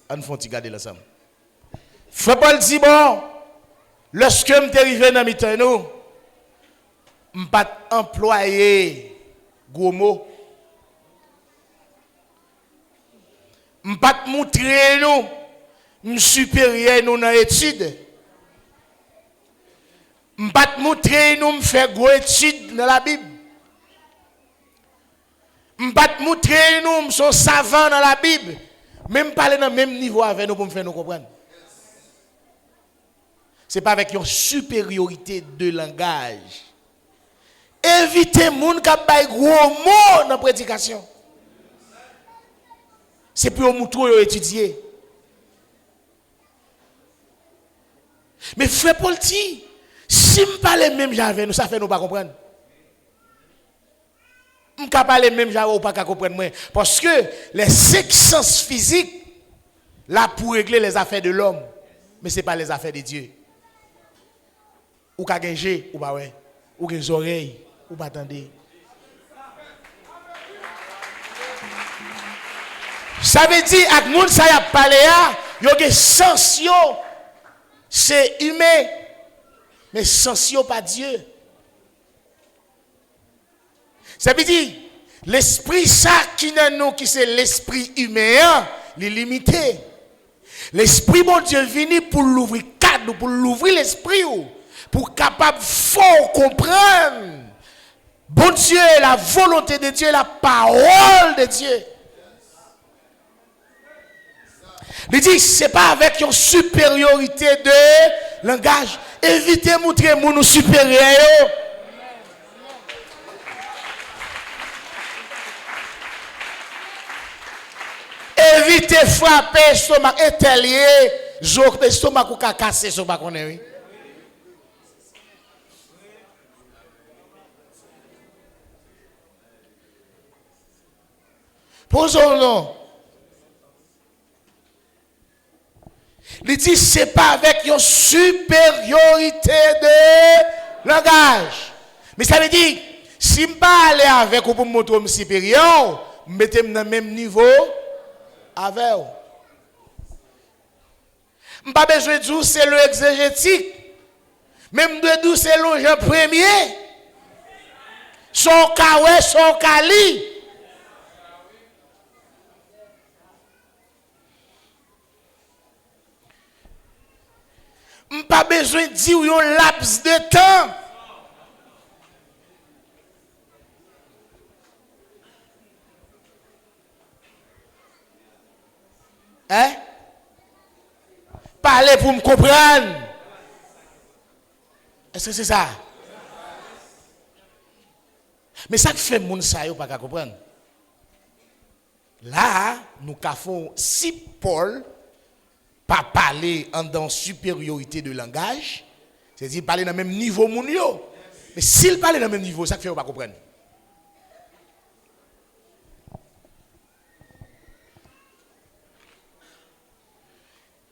On faut regarder ensemble. Frère Paul dit bon, lorsque je suis arrivé dans le temps, je n'ai pas employé gros mots. Je n'ai pas montré nous, je suis supérieur nous dans l'étude. Je ne vais pas te montrer nous faire gros études dans la Bible. Je ne vais pas te montrer nous sommes savants dans la Bible. Même parler dans le même niveau avec nous pour me faire nous comprendre. Ce n'est pas avec une supériorité de langage. Évitez les gens qui ont gros mots dans la prédication. C'est pour vous montrer étudier. Mais frère Paul dit, si je parle même avec nous, ça fait nous pas comprendre. Je ne parle même avec nous, pas comprendre moi. Parce que les 5 sens physiques, là pour régler les affaires de l'homme, mais ce n'est pas les affaires de Dieu. Ou qu'à gagner, ou pas ouais. Ou des oreilles, ou pas attendre. Ça veut dire, avec monde ça y a parlé, il y a des sens, c'est humain. Mais sans pas Dieu. Ça veut dire, l'esprit ça qui est nous, qui c'est l'esprit humain, il est limité. L'esprit bon Dieu venu pour l'ouvrir cadre, pour l'ouvrir l'esprit, pour capable fort comprendre. Bon Dieu, la volonté de Dieu, la parole de Dieu. Il dit, ce n'est pas avec une supériorité de langage. Évitez de montrer mon supérieur. Évitez de frapper stomac intérieur Jour l'estomac ou cassé so pas connaît oui. Posons non. Il dit c'est pas avec une supériorité de langage. Mais ça veut dire si je pas aller avec vous pour me montrer supérieur, mettez-moi dans le même niveau avec vous. Je n'ai pas besoin de dire c'est le exégétique. Même de dire c'est le Jean premier. Son kawé, son kali. Je n'ai pas besoin de dire un laps de temps. Hein? Parler pour me comprendre. Est-ce que c'est ça? Mais ça qui fait moun sa yo pas comprendre. Là, nous avons si Paul pas parler en dans supériorité de langage, c'est-à-dire parler dans le même niveau moun yo. Mais s'il parle dans le même niveau, ça qui fait pas comprendre.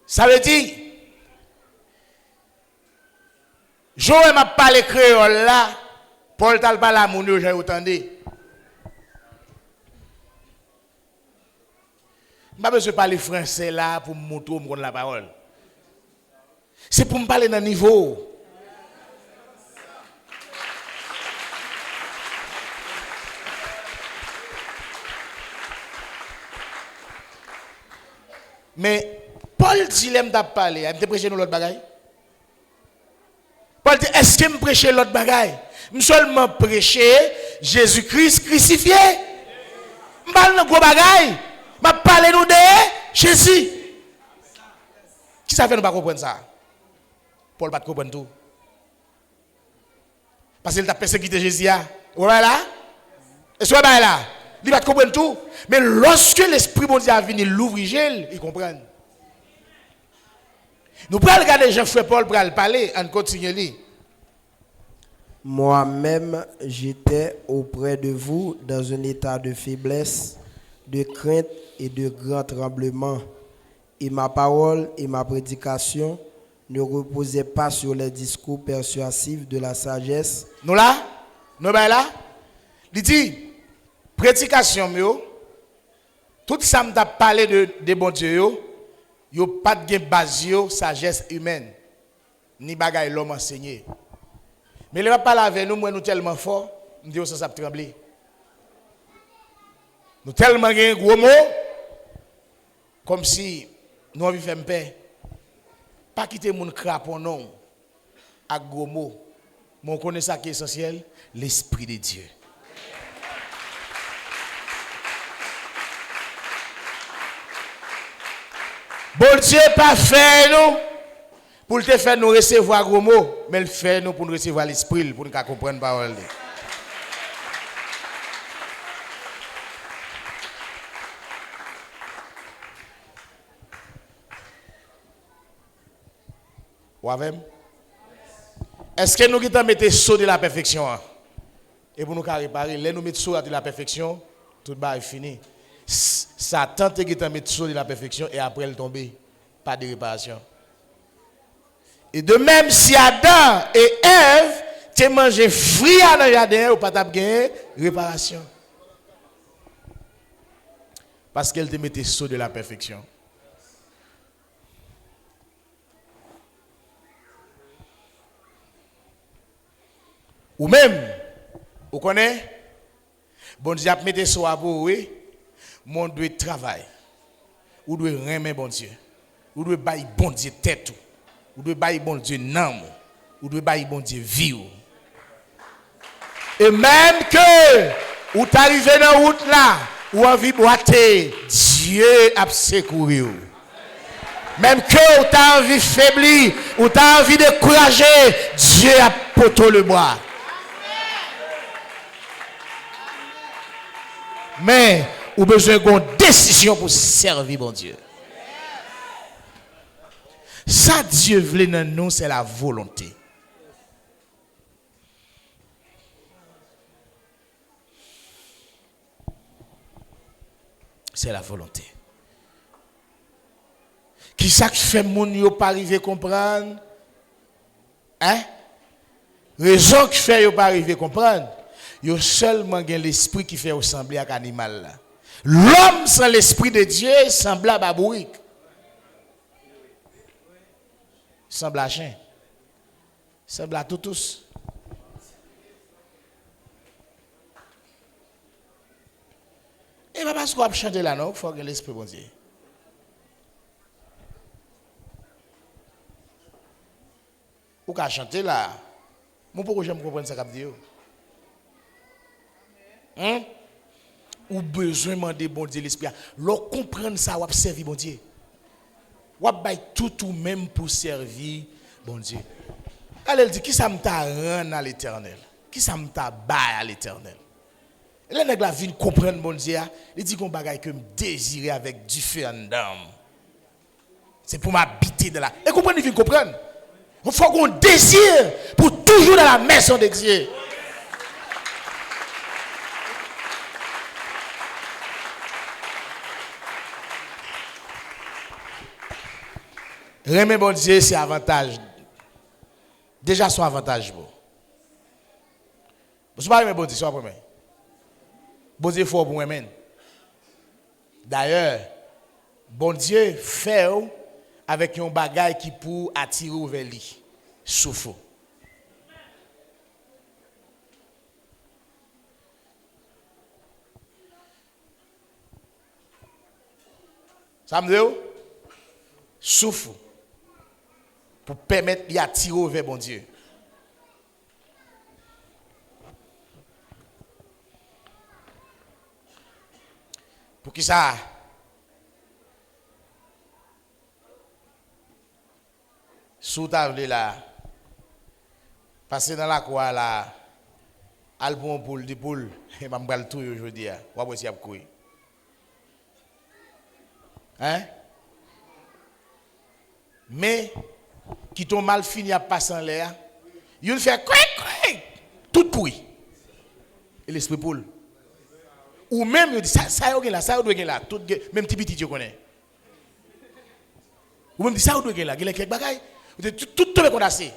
Ça veut dire, Joël m'a parlé créole là, Paul t'a parlé à mon j'ai entendu. Je n'ai pas besoin de parler français là pour me montrer la parole. C'est pour me parler d'un niveau. Mais Paul dit l'aime t'a parlé, il me prêcher l'autre bagaille. Paul dit est-ce que me prêcher l'autre bagaille? Me seulement prêcher Jésus-Christ crucifié. Me parle de gros bagaille. Me parler nous de Jésus. Qui ça fait nous pas comprendre ça? Paul pas comprendre tout. Parce qu'il t'a persécuté Jésus. Voilà. Et soit là. Il va comprendre tout. Mais lorsque l'Esprit bon Dieu a venu l'ouvrir, il comprend. Nous prenons regarder Jean-Frère Paul pour parler, on continue. Moi-même, j'étais auprès de vous dans un état de faiblesse, de crainte et de grand tremblement. Et ma parole et ma prédication ne reposaient pas sur les discours persuasifs de la sagesse. Nous là? Il dit, prédication, tout ça m'a parlé de bon Dieu, yo pas de base sagesse humaine, ni bagaille l'homme enseigné. Mais il va parler avec nous, moi nous tellement fort, nous disons ça trembler. Nous tellement un gros mot, comme si nous avions fait paix. Pas quitter mon crapon non, à gros mots. Mais on connaît ça qui est essentiel, l'Esprit de Dieu. Bon Dieu pas fait nous pour te faire nous recevoir gros mots, mais il fait nous pour nous recevoir l'esprit, pour nous comprendre la parole. Est-ce que nous qui mettons saut de la perfection? Et pour nous réparer, là nous mettons saut de la perfection, tout est fini. Satan te qui met saut de la perfection et après elle tombe, pas de réparation. Et de même si Adam et Ève te mangé fruit dans le jardin ou pas de réparation. Parce qu'elle te mettait saut de la perfection. Ou même, vous connaissez, bon Dieu a mis saut à vous, oui. Mon doit travailler. Ou doit remettre bon Dieu. Ou doit bailler bon Dieu tête. Ou doit bailler bon Dieu nom. Ou doit bailler bon Dieu vie. Et même que ou t'arrives dans la route là, ou envie boiter, Dieu a secouru. Même que ou t'as envie faiblir, ou t'as envie de décourager, Dieu a poteau le bois. Mais ou besoin d'une décision pour servir bon Dieu. Ça Dieu veut dans nous, c'est la volonté. C'est la volonté. Qui ça qui fait mon yo pas arriver comprendre? Hein? Raison qui fait yo pas arriver comprendre? Yo seulement gen l'esprit qui fait ressembler à animal là. L'homme sans l'esprit de Dieu semblable à bourrique. Semble à chien. Semble à tous. Et pas parce qu'on va chanter là non, il faut que l'esprit bon Dieu. Ou qu'à chanter là. Mon pourquoi j'aime comprendre ça qu'a dit. Hein? Ou besoin demander bon Dieu l'esprit. L'on comprendre ça ou servir bon Dieu. Ou bail tout ou même pour servir bon Dieu. Elle dit qui ça me t'a rendre à l'Éternel? Qui ça me t'a bail à l'Éternel? Là nèg la vinn comprendre bon Dieu, il dit qu'on bagaille que me désirer avec différentes dames. C'est pour m'habiter de là. Et comprendre il vient comprendre. Il faut qu'on désire pour toujours dans la maison de Dieu. Remer bon Dieu, c'est avantage. Déjà, son avantage. Bon. Vous parlez de bon Dieu, c'est premier. Bon Dieu, il faut pour moi. D'ailleurs, bon Dieu fait avec un bagage qui pour attirer vers lui. Souffle. Ça me dit? Souffle. Pour permettre d'y attirer vers bon Dieu. Pour qui ça? Sous table là, passer dans la cour là, al pour poule de poule, et m'a m'bral tout aujourd'hui. Ou pas si a courir. Hein? Mais qui ton mal fini à passer en l'air, il fait quick tout pourri. Et l'esprit poule. Ou même il dit ça yo là, ça doit là, tout même petit petit tu connais. Ou même dit ça doit là, il y a quelques bagailles, tout tombe condamné.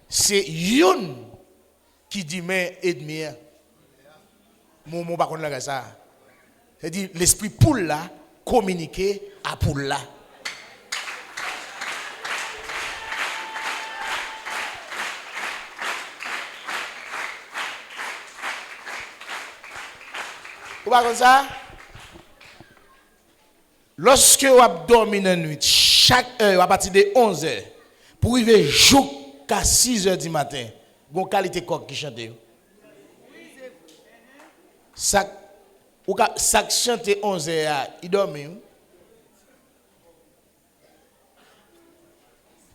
C'est yon qui dit mais ennemi. Mon pas connait là ça. C'est dit l'esprit poule là communiquer à poule là. Vous voyez comme ça? Lorsque vous dormez dans la nuit, chaque heure, à partir de 11 h, pour arriver jusqu'à 6 h du matin, vous avez une qualité de coq qui chante. Ça chante 11 h, il dorme.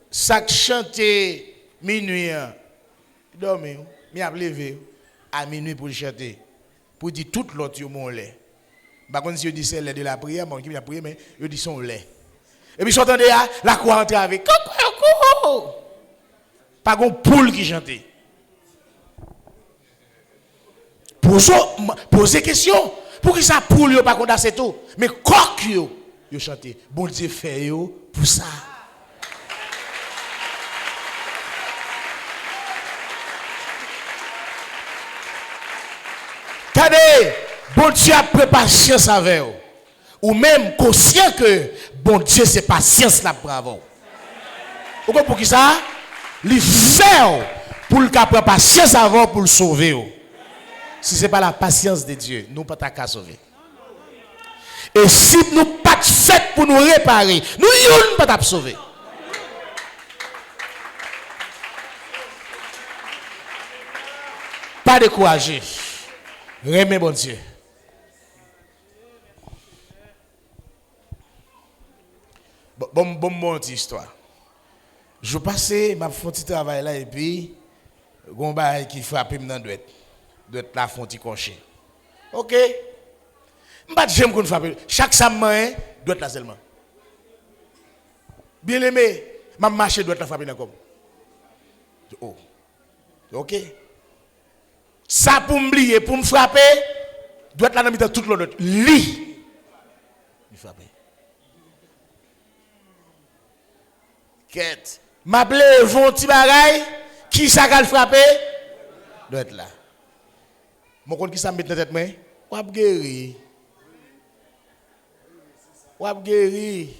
Ça chante minuit, il dorme. Il a levé à minuit pour chanter. Pour dire tout l'autre yo mon lait. Par contre si je dis c'est lait de la prière, mon qui vient prier mais je dis son lait. Et puis j'entendais la croix entrer avec coucou. Pas gon poule qui chantait. Poser question, pour que ça poule yo pas condamner tout, mais coq yo chanter. Bon Dieu fait yo pour ça. Regardez, bon Dieu a pris patience avec vous. Ou même conscient que bon Dieu c'est patience là bravo. Vous comprenez pour qui ça? Il fait pour le prendre patience avant pour le sauver. Si ce n'est pas la patience de Dieu, nous ne pouvons pas sauver. Et si nous ne sommes pas faits pour nous réparer, nous ne pouvons pas sauver. Pas décourager. Remet bon Dieu. Bon histoire. Je passais, m'a fait un petit travail là et puis, gomba qui frappe dans doit la font petit cocher. OK. M'pas j'aime qu'on frappe. Chaque samedi doit là seulement. Bien aimé, m'a marché doit la frapper dans comme. Oh. OK. Ça pour m'oublier, pour me frapper, doit la dans toute l'autre. Li. Il frappe. Quête. M'appelé vont petit bagay, qui ça va le frapper? Doit être là. Mon compte qui ça met dans tête moi? Ou ap guéri. Ou ap guéri.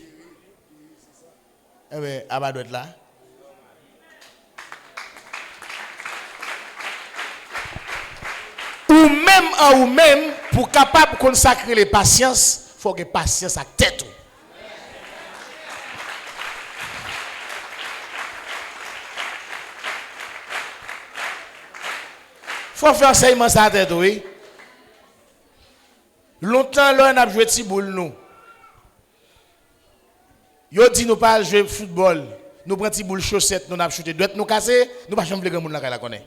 Eh bien, Abba doit être là. Ou même, pour capable consacrer les patience, il faut que patience à tête. Il faut faire enseignement ça à tête, oui. Longtemps, là, on a joué de boule, nous. Yo dit nous pas jouer football. Nous prenons boule chaussette, nous avons chuté. Doit nous casser, nous pas jamais grand monde là la connaît.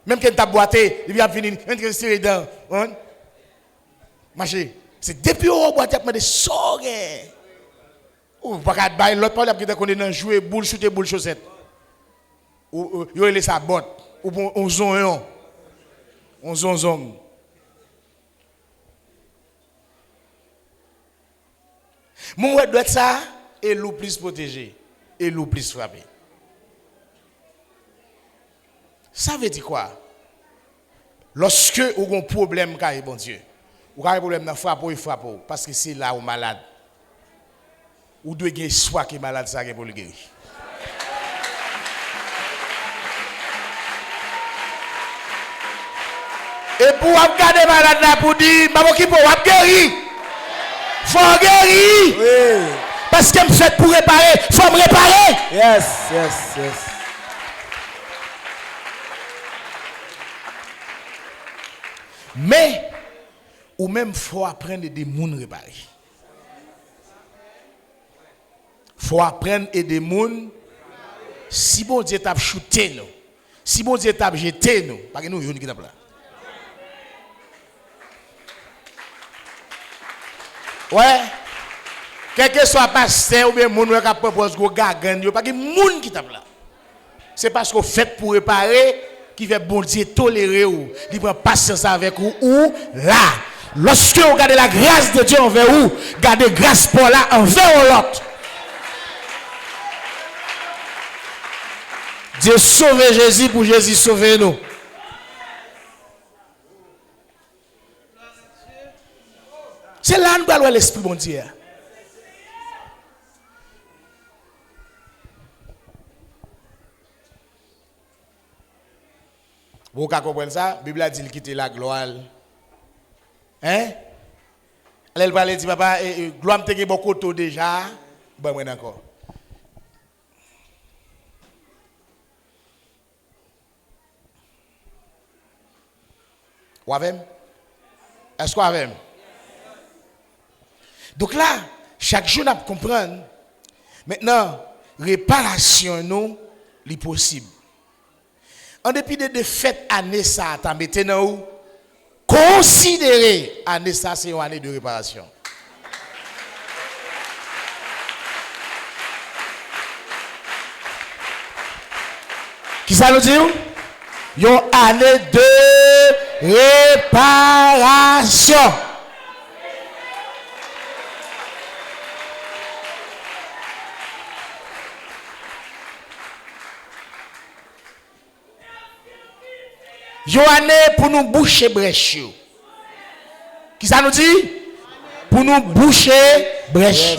Même quand tu as boité, il vient venir, il vient tirer dedans. Marché. C'est depuis au boîte, il y a des sorts. Ou pas qu'à bailler l'autre parole, il y a des jouer boule, chuter boule chaussette. Ou il laisse sa botte. Ou on zone. On zone. Mon doit être ça, et l'eau plus protégé, et l'eau plus frappé. Ça veut dire quoi? Lorsque vous avez un problème, bon Dieu, vous avez un problème dans frappe, il frappe, parce que c'est là où malade. Ou devez gagner soit qui est malade, ça pour le guérir. Et pour regarder malade là, pour dire, maman qui peut guérir. Faut guérir. Oui. Parce que me fait pour réparer, faut me réparer. Yes. Mais ou même faut apprendre des gens réparer. Faut apprendre des gens. Si bon Dieu t'a shooté nous, si bon Dieu t'a jeté nous, parce que nous yon qui t'a là. Ouais. Quel que soit pasteur ou bien moun qui propose go gagan yo, parce que moun qui tape là. C'est parce qu'on fait pour réparer qui fait bon Dieu tolérer ou, il prend patience avec ou là. Lorsque vous regardez la grâce de Dieu envers vous, gardez grâce pour là envers l'autre. Dieu sauve Jésus pour Jésus sauver nous. C'est là nous allons l'esprit bon Dieu. Vous comprenez ça? La Bible a dit qu'il quitte la gloire. Hein? Elle va dire, papa, gloire me beaucoup tôt déjà. Bon, moi encore. Ou avez? Est-ce qu'on avez? Donc là, chaque jour, nous comprenons. Maintenant, réparation, nous, est possible. En dépit de défaite, année ça, t'as maintenant considérer année ça, c'est une année de réparation. Qui ça nous dit? Une année de réparation. Une année pour nous boucher brèche. Qui ça nous dit? Pour nous boucher brèche.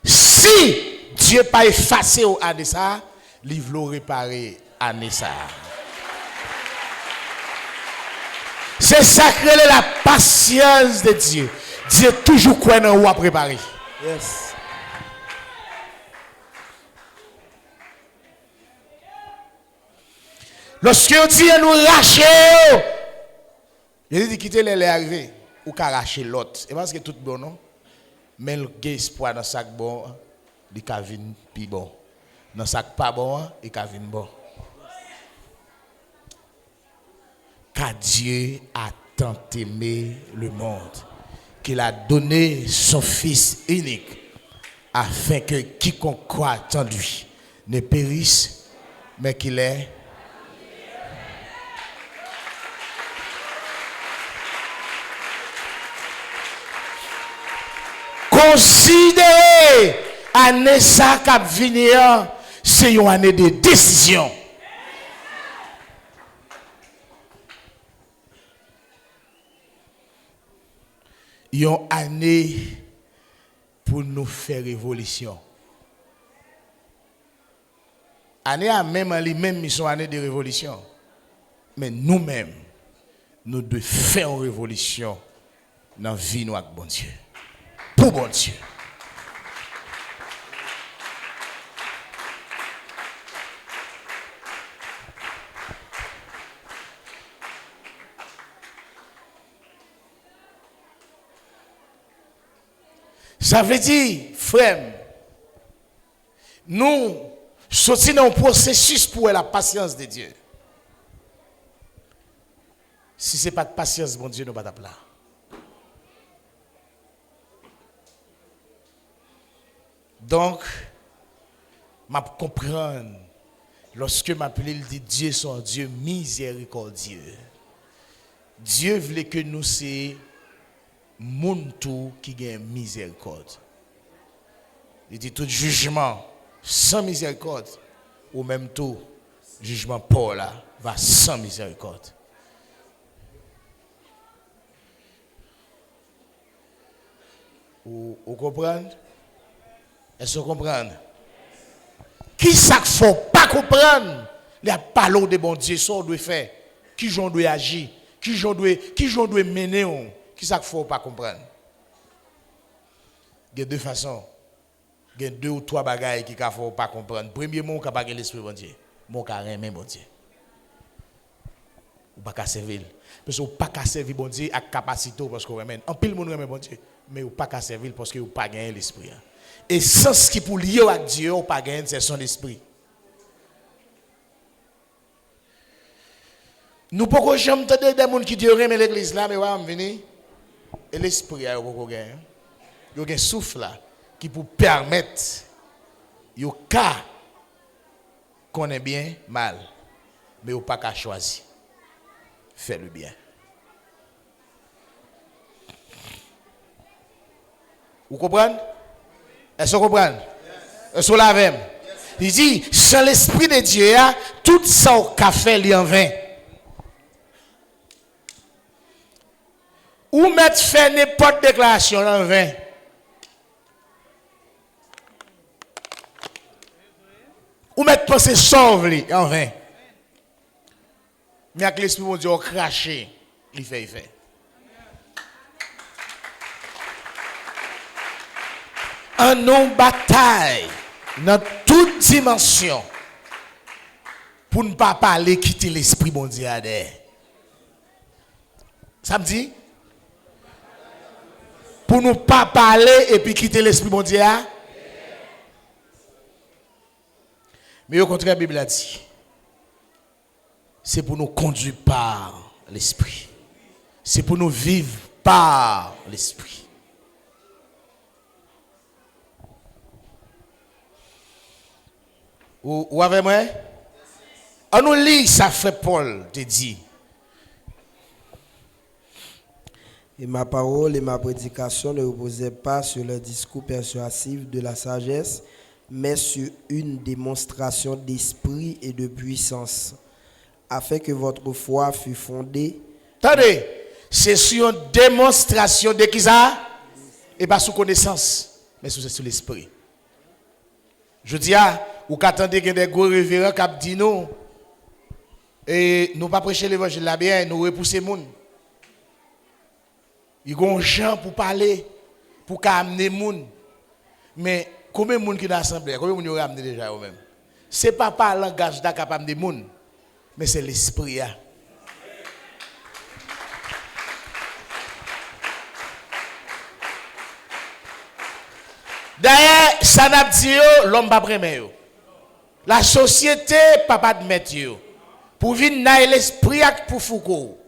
Si Dieu pas effacé au année ça, il veut réparer année ça. C'est sacré la patience de Dieu. Dieu toujours quoi dans ou à préparer. Yes. Lorsque on dit nous racher, il dit quitter les arrivés ou qu'à racher l'autre. Et parce que tout bon non, mais le gain espoir dans sac bon, il ca vinn pi bon. Dans sac pas bon, il ca vinn bon. Car Dieu a tant aimé le monde qu'il a donné son Fils unique, afin que quiconque croit en lui ne périsse, mais qu'il ait considéré année ça qui venir, c'est une année de décision. Une année pour nous faire révolution. Année à même en lui-même, ils sont année de révolution. Mais nous-mêmes, nous devons faire une révolution dans la vie nous avec bon Dieu. Pour bon Dieu. Ça veut dire, frère, nous sortons dans un processus pour la patience de Dieu. Si ce n'est pas de patience, bon Dieu, nous ne sommes pas là. Donc, je comprends, lorsque je m'appelle, dit Dieu son Dieu miséricordieux. Dieu voulait que nous soyons moun tout qui gagne miséricorde. Il dit tout jugement sans miséricorde, ou même tout jugement Paul là va sans miséricorde. Vous comprenez? Est-ce que vous comprenez? Qui ça qu'il faut pas comprendre? Il y a pas l'eau de bon Dieu, ça on doit faire. Qui j'en doit agir? Qui j'en doit mener? Qui ça qu'il faut pas comprendre? Il y a deux façons. Il y a deux ou trois bagailles qui ne faut pas comprendre. Premièrement, on n'a pas l'esprit bon Dieu. On n'a rien bon Dieu. On n'a pas servir. Parce qu'on n'a pas servir bon Dieu avec capacité parce qu'on remet. En pile, on remet bon Dieu. Mais on n'a pas servir parce qu'on n'a pas gagné l'esprit. Et sans ce qui pour lier avec Dieu, on n'a pas gagné, c'est son esprit. Nous ne pouvons pas jamais entendre des gens qui disent que l'église là, mais on va venir. Et l'esprit a beaucoup gagné. Il y a un souffle là qui peut permettre au cas qu'on est bien mal, mais au pas qu'à choisir. Fais le bien. Vous comprenez? Est-ce que vous comprenez? Est-ce que vous l'avez? Il dit, sans l'esprit de Dieu, tout ça au café li en vain. Ou mettre faire n'importe déclaration en vain. Ou mettre penser sauve en vain. Mais avec l'esprit de Dieu, on crache, il fait. En nous bataille dans toute dimension pour ne pas parler, quitter l'esprit bon Dieu. Ça me dit? Pour ne pas parler et puis quitter l'esprit bon Dieu. Mais au contraire, la Bible a dit, c'est pour nous conduire par l'esprit. C'est pour nous vivre par l'esprit. Ou avec moi? On nous lit, ça fait Paul te dit. Et ma parole et ma prédication ne reposaient pas sur le discours persuasif de la sagesse, mais sur une démonstration d'esprit et de puissance, afin que votre foi fût fondée. Attendez, c'est sur une démonstration de qui ça? Et pas sous connaissance, mais sous l'esprit. Je dis, ou qu'attendez que des gros révérends qui disent nous, et nous pas prêcher l'évangile là bien, nous repousser les gens. Ils ont des gens pour parler, pour amener les gens. Mais combien de gens qui sont dans l'assemblée, combien de gens ont amené déjà eux-mêmes? Ce n'est pas par le langage capable de gens, mais c'est l'esprit. D'ailleurs, ça n'a pas dit l'homme pas premier. La société pas pas de mettre pour venir dans l'esprit pour Foucault.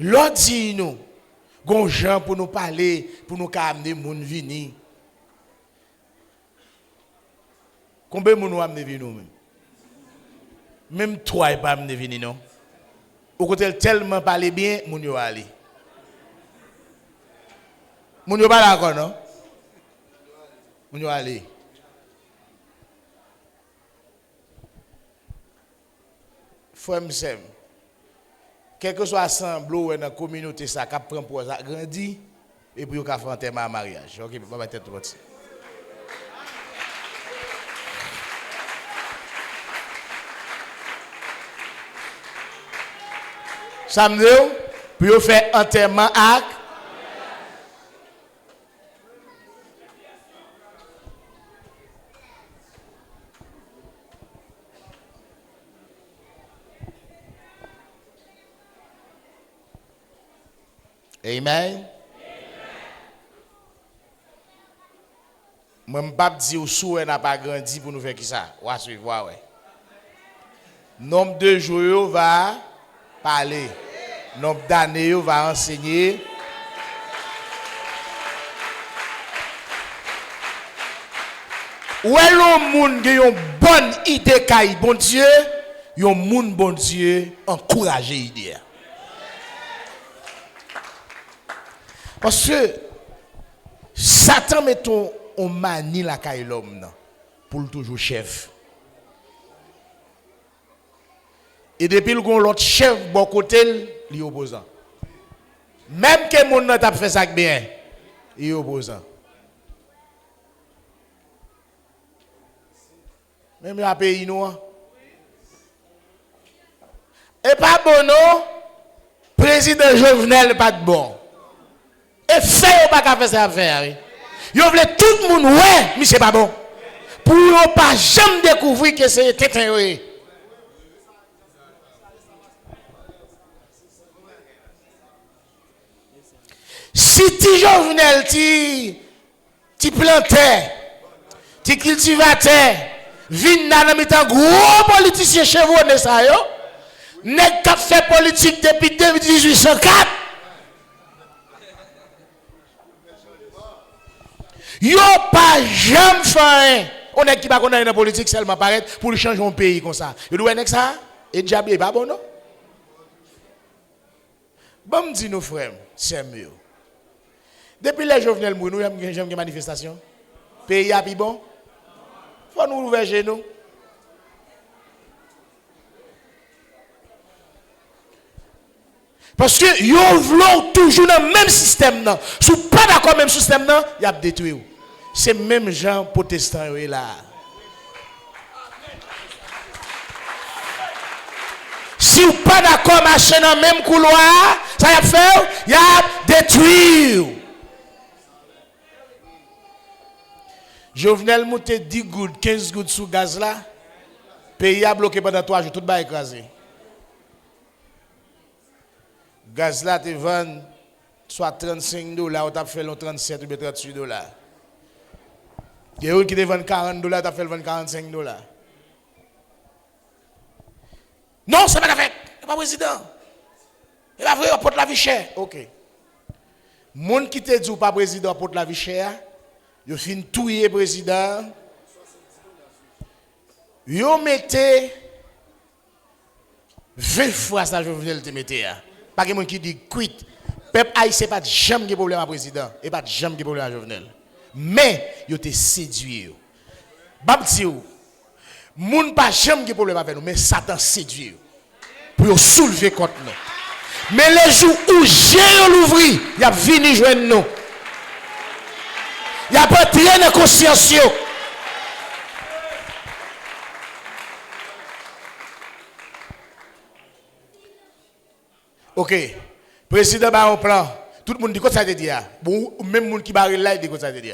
L'autre dit nous, gon gens pour nous parler, pour nous amener moun vini. Combien de moun amener vini nous même? Même toi et pas amener vini non. Au côté tellement parler bien, moun yo aller. Moun yo pas d'accord non? Moun yo aller. Frère m'sem. Quel que soit l'assemblée ou dans la communauté, ça qui prend pour ça grandi et puis on fait un thème à mariage. Ok, on va être trop. Samedi, puis on fait un thème à Amen. Moi, je ne peux pas dire que souhait n'a pas grandi pour nous faire qui ça. On va suivre, ouais. Nombre de jours va parler. Nombre d'années va enseigner. Où est le monde qui a une bonne idée, bon Dieu, il y a un monde, bon Dieu, encourager l'idée. Parce que Satan met on manie la caille l'homme pour le toujours chef. Et depuis le l'autre chef bon côté, il est opposant. Même que mon n'a pas fait ça bien, il est opposant. Même la pays noir. Et pas bon non, président Jovenel pas de bon. Et fait pas qu'à faire ça affaire. Yo voulait tout le monde ouais, mais c'est pas bon. Pour ne pas jamais découvrir que c'est tétin. Si tu Jovenel tu plantais, tu cultivatais, vin dans mitan gros politicien chevronné ça yo, nèg qui fait politique depuis 1804. Yo pas jamais fait. On est qui pas connaître dans politique seulement paraître pour changer un pays comme ça. Yo doit nek ça et diable pas bon non. Bon me dit nos frères, c'est mieux. Depuis les Jovenel Mounou, j'aime une manifestation. Pays a plus bon. Faut nous ouvrir chez nous. Parce que yo vlo toujours dans le même système là. Si vous pas d'accord avec le même système là, il y a détruit. C'est même gens protestants là. Si vous pas d'accord marcher dans le même couloir, ça y a fait, il y a détruit. Jovenel monte 10 gouttes, 15 gouttes sous gaz là. Pays a bloqué pendant 3 jours, tout va écraser. Gaz là te vend soit $35, ou t'as fait $37 ou $38. Il y a qui te vend $40, t'as fait $45. Non, c'est pas la fête. C'est pas président. Il va vrai, porte la vie chère. OK. Moun qui te dit pas président porte la vie chère, yo fin touyer président. Yo mettez 20 fois ça Jovenel te mettez. Pas que moun qui dit quitte. Peuple haïtien pas jamais de problème à président et pas jamais de problème à Jovenel. Mais yo te séduit. Bab di ou. Moun pas jamais de problème avec nous mais Satan séduit. Pour soulever contre nous. Mais les jours où j'ai l'ouvri, il a venu joindre nous. Il a pas rien de conscience. OK. Président ba un plan. Tout le monde dit quoi ça te dit. Bon, même monde qui barre là, il dit quoi ça te dit.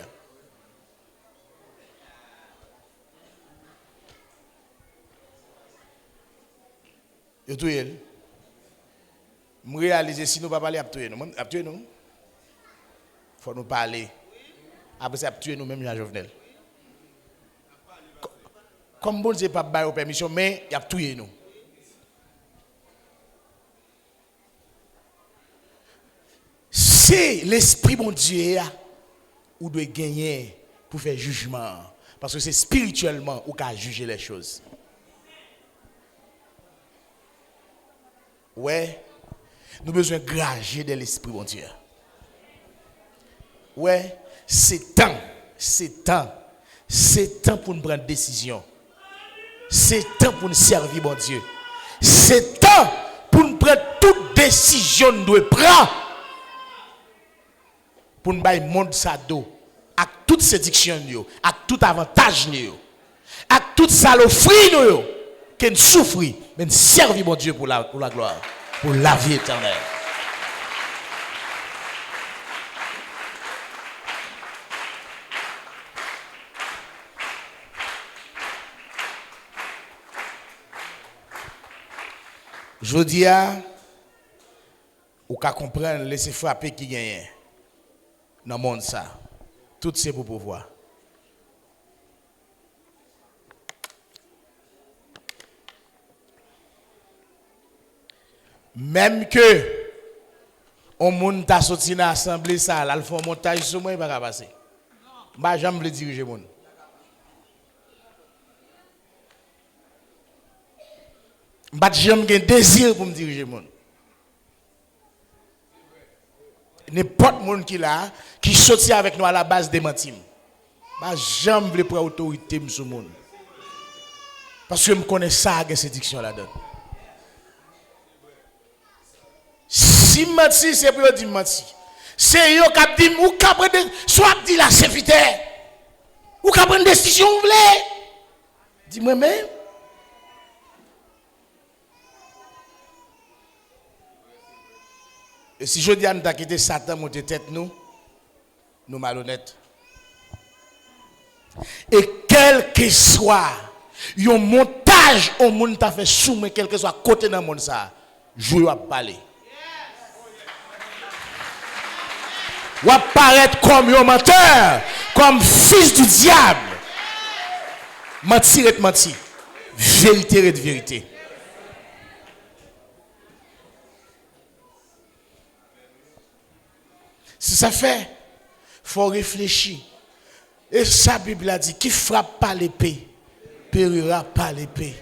Yo tout elle. Je réalise si nous pas parler à tuer nous. Faut nous parler. Après ça tuer nous même Jean Jovenel. Comme bon Dieu pas bailler permission mais il a tué nous. c'est l'esprit bon Dieu ou doit gagner pour faire jugement parce que c'est spirituellement ou qu'à juger les choses. Ouais, nous avons besoin de grager de l'esprit bon Dieu. Ouais, c'est temps pour nous prendre des décisions. C'est temps pour nous servir bon Dieu. C'est temps pour nous prendre toute décision nous devons prendre. Pour nous bailler monde ça dos avec toute séduction avec tout avantage avec toute saloperie que nous souffrir mais nous servir mon Dieu pour la gloire pour la vie éternelle. Je dis ou qu'à comprendre laisser frapper qui gagne dans le monde ça. Tout c'est pour pouvoir. Même que on monde t'a sorti dans l'assemblée ça, là, il faut un montage sur moi, il va pas passer. Bah jamais le diriger monde. Bah jamais un désir pour me diriger monde. N'importe monde qui là qui sorti avec nous à la base des mentim. Bah jamais le prendre autorité sur monde. Parce que je connais ça avec séduction là-dedans. Si menti c'est pour dire menti. C'est yo qui dit ou qui prendre soit dit la serviteur ou qui prendre décision vous voulez. Dis-moi même. Et si je dis à nous quitter Satan monter tête nous malhonnêtes. Et quel que soit un montage au monde t'a fait soumettre quel que soit côté dans le monde ça, jouer à parler. Ou apparaître comme un menteur, comme fils du diable. Mentir et mentir. Vérité et vérité. Si ça fait, il faut réfléchir. Et sa Bible a dit, qui frappe pas l'épée, périra pas l'épée.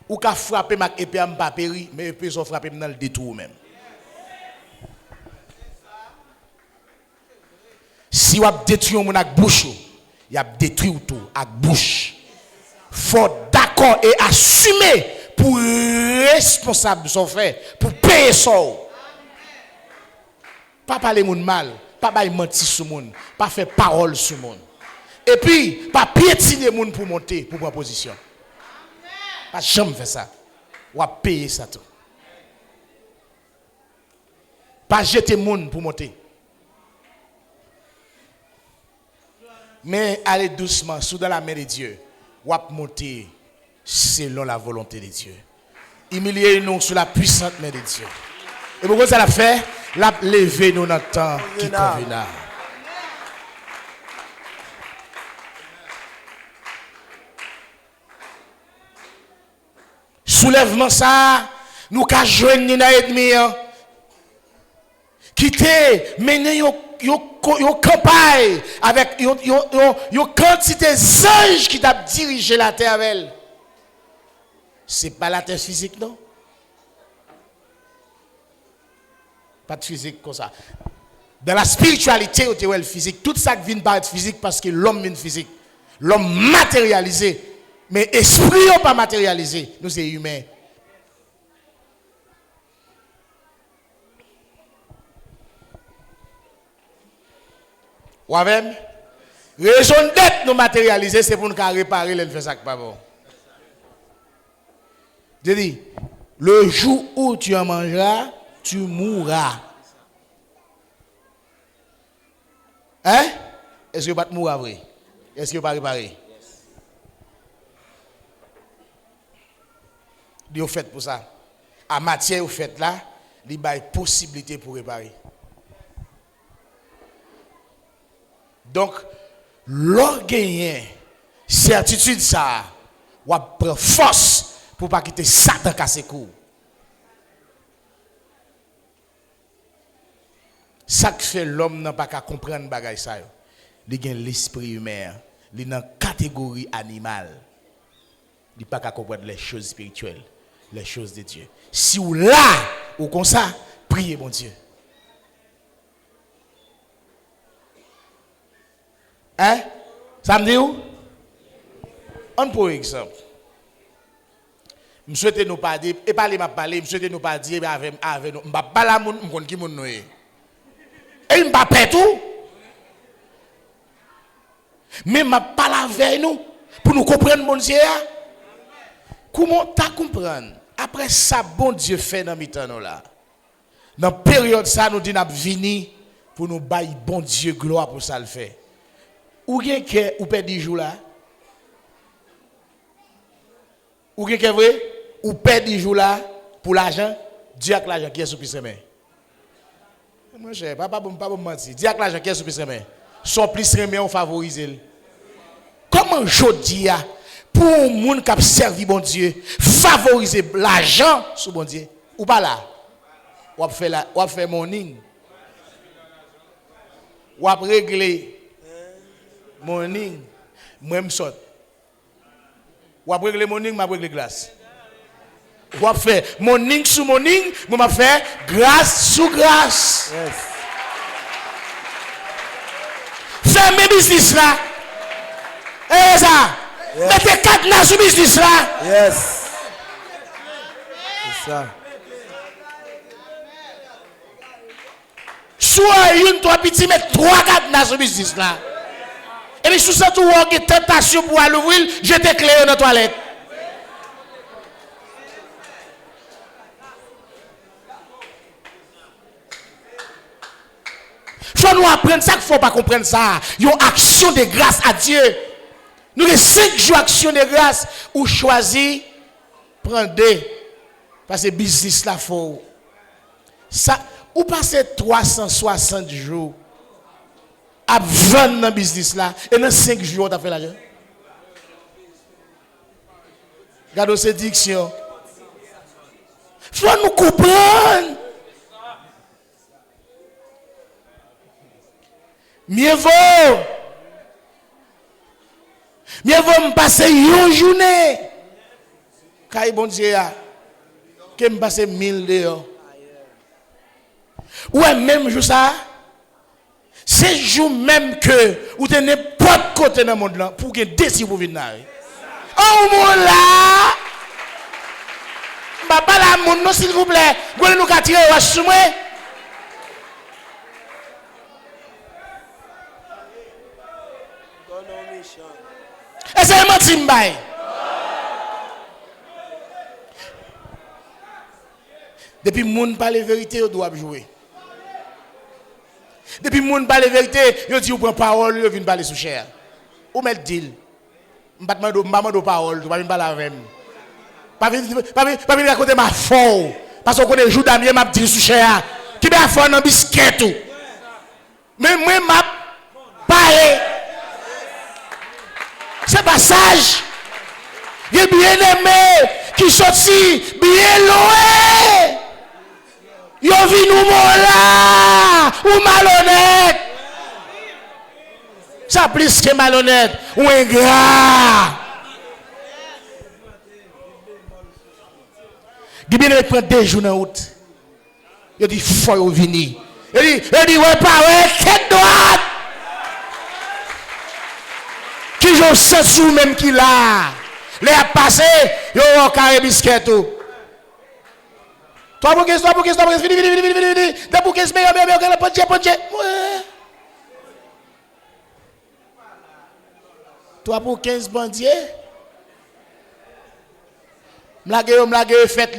Ou qui frappe ma épée, je pas péri, mais l'épée sont frappées dans le détour même. Si vous détruisez mon avec bouche, vous avez détruit tout avec bouche. Il faut d'accord et assumer pour responsable de son fait, pour payer ça. Pas parler moun mal, pas bailler mentir sur moun, pas faire parole sur moun. Et puis pas piétiner moun pour monter pour prendre position. Pas jamais faire ça. Ou à payer ça tout. Pas jeter moun pour monter. Mais allez doucement sous dans la main de Dieu. Ou à monter selon la volonté de Dieu. Humiliez-nous sous la puissante main de Dieu. Et pourquoi ça l'a fait? La lever nous dans le temps qui convient. Soulèvement ça, nous qu'à joindre dans ennemi quitter mener yo campagne avec yo quantité d'anges qui t'a dirigé la terre avec elle. C'est pas la terre physique non? Pas de physique comme ça. Dans la spiritualité, il y a le physique. Tout ça vient par être physique parce que l'homme est physique. L'homme matérialisé. Mais l'esprit n'est pas matérialisé. Nous, c'est humain. Ou même, raison d'être nous matérialiser, c'est pour nous réparer le fait ça pas bon. Je dis, le jour où tu en mangeras, tu mourras. Hein? Est-ce que tu vas mourir vrai? Est-ce que tu vas réparer? Dieu fait pour ça. À matière au fait là, il y a une possibilité pour réparer. Donc, l'orgueil, certitude ça, ou prendre force pour pas quitter Satan casser cou. Ça qui fait l'homme n'a pas qu'à comprendre bagay ça. Il a l'esprit humain, il est dans catégorie animale. Il n'a pas qu'à comprendre les choses spirituelles, les choses de Dieu. Si vous là ou comme ça, priez mon Dieu. Hein? Ça me dit où? On pour exemple. Je souhaite nous pas dire et parler m'a parler, je souhaite nous pas dire avec nous, m'pa pas la moun, m'konn ki moun nou e. Et m'pa pè tout. Mais m'a pas la avec nous pour nous comprendre mon Dieu. Comment ta comprendre? Après ça bon Dieu fait dans mi-temps là. Dans période ça nous dit n'a vini pour nous bailler bon Dieu gloire pour ça le faire. Ou gen que ou perd 10 jours là? Ou gen que vrai? Ou perd 10 jours là pour l'argent? Dieu avec l'argent qui est sous piste main. Mon cher, pas mentir. Dieu avec l'argent qui est sous piste main. Son plus remet on favoriser. Comment je dis pour un monde qui a servi bon Dieu, favoriser l'argent sous bon Dieu ou pas là? Ou faire morning. Ou régler morning, moi me saute. Ou après régler morning, m'a régler glace. Ou faire morning sous morning, moi m'a faire grâce sous grâce. Yes. Fais mes business là. Eh ça. Yes. Mettez 4 là sur business là. Yes. C'est ça. Soit une, trois petits, mettre 3-4 là sur business là. Et puis sous ça tout, on a tentation pour aller ouvrir, jeter clé dans la toilette. Faut nous apprendre ça qu'il ne faut pas comprendre ça. Une action de grâce à Dieu. Nous avons 5 jours d'action de grâce ou choisir prendre 2. Parce que business là faut. Ça, ou passer 360 jours à vendre dans business là et dans 5 jours tu as fait l'argent. Regardez cette diction. Faut nous comprendre. Mieux vaut me passer une journée quand bon Dieu que me passer 1000 dehors. Ouais, même jour ça, c'est jour même que ou t'es n'importe côté dans le monde là pour que décide pour venir là. Oh mon là, pas la monde non s'il vous plaît, vous nous tirer au sur moi. Et c'est un menti m'baye. Depuis moun parle vérité, on doit jouer. Depuis moun parle vérité, yo dit ou prend parole, yo vinn parler sous cher. Ou met deal. M'pa mando parole, tu pas vinn parler avec moi. Pas vinn raconter ma faux parce qu'on connaît jour d'amier m'a dit sous cher. Qui bien fort dans biscuit tout. Mais moi m'a parlé. C'est passage. Il est bien aimé qui sorti bien loin. Yo vi nous là ou malhonnête. Ça plus que malhonnête ou ingrat. Il bien prend 2 jours dans route. Il dit faut yo venir. Il dit ouais pas ouais tête droite. Qui j'en sais sous même qui là. Les a passé yo au carré biscuit tout. Toi pour 15, vini. T'as pour 15 meilleur, ponche. Toi pour 15 bandiers. M'lague, faites,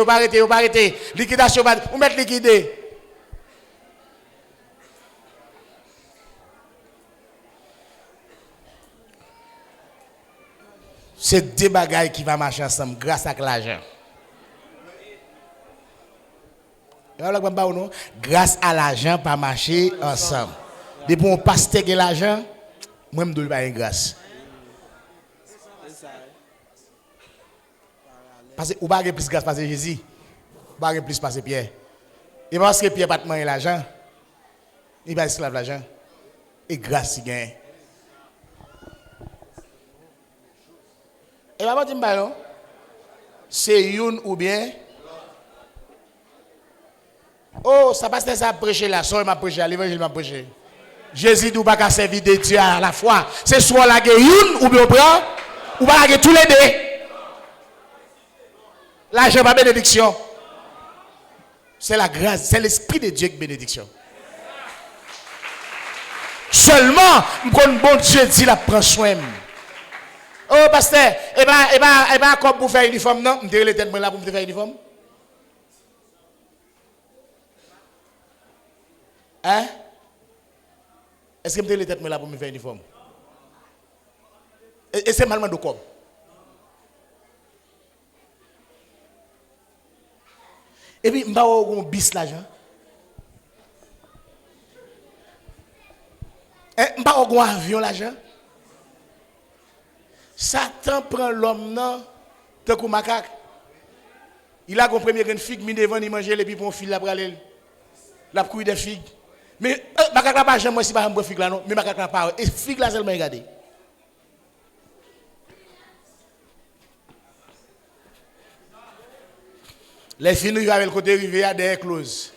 ou pas arrêter. Liquidation, ou mettre liquidé. C'est 2 bagailles qui vont marcher ensemble grâce à l'argent. Grâce à l'argent, pas marcher ensemble. Depuis on passe l'argent, moi je ne dois pas une grâce. Parce que vous n'avez pas plus grâce parce que Jésus, vous n'avez plus parce que Pierre. Et parce que Pierre n'a pas de l'argent, Il va esclave l'argent. Et grâce, il gagne. Et va dire, non? C'est une ou bien. Oh, ça passe ça prêcher là, ça m'a prêché, l'évangile m'a prêché. Jésus n'a pas servi de Dieu à la fois. C'est soit la une ou bien prend, ou pas la tous les deux. L'argent pas bénédiction. C'est la grâce, c'est l'esprit de Dieu qui bénédiction. Seulement, quand bon Dieu dit la prend soin. Oh, pasteur, et ben, comme pour faire uniforme, non? Je les têtes là pour me faire uniforme. Hein? Est-ce que je me les têtes là pour me faire uniforme? Et c'est mal de comme. Et puis, je vais avoir un bis l'argent. Je vais avoir un avion l'argent. Satan prend l'homme non, tant que macaque. Il a un premier grain de figue, mis devant, il mange, et puis pour un fil, la couille de figue. Mais macaque n'a pas jamais, moi, si pas un figue là, non, mais macaque n'a pas. Et figue là, seulement, regardez. Les filles, nous avec le côté rivé à des closes.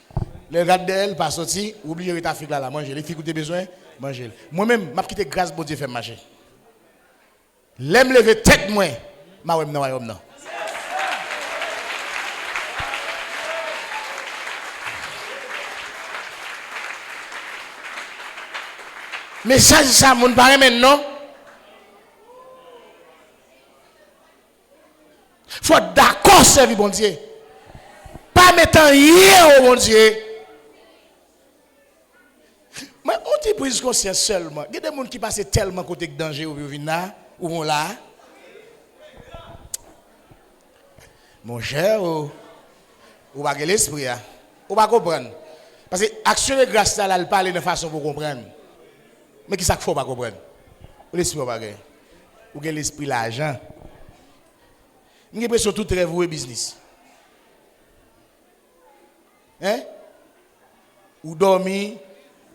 Les gars d'elle, pas sorti, oubliez ta figue là, manger. Les filles qui ont besoin, manger. Moi-même, je quitte grâce pour Dieu faire marcher. L'aime lever tête moi, ma wem nan wayom nan. Mais ça mon paraît maintenant. Faut d'accord servir bon Dieu. Pas mettre rien au bon Dieu. Mais on dit prise conscience seulement. Il y a des gens qui passent tellement côté de danger ou vina ou on là. Mon cher, ou pas l'esprit, ou pas comprendre. Parce que action de grâce, ça, elle parle de façon pour comprendre. Mais qui ça qu'il faut pas comprendre? Ou l'esprit ou pas? Ou l'esprit l'argent? J'ai l'impression que tout rêve ou business. Hein? Ou dormir,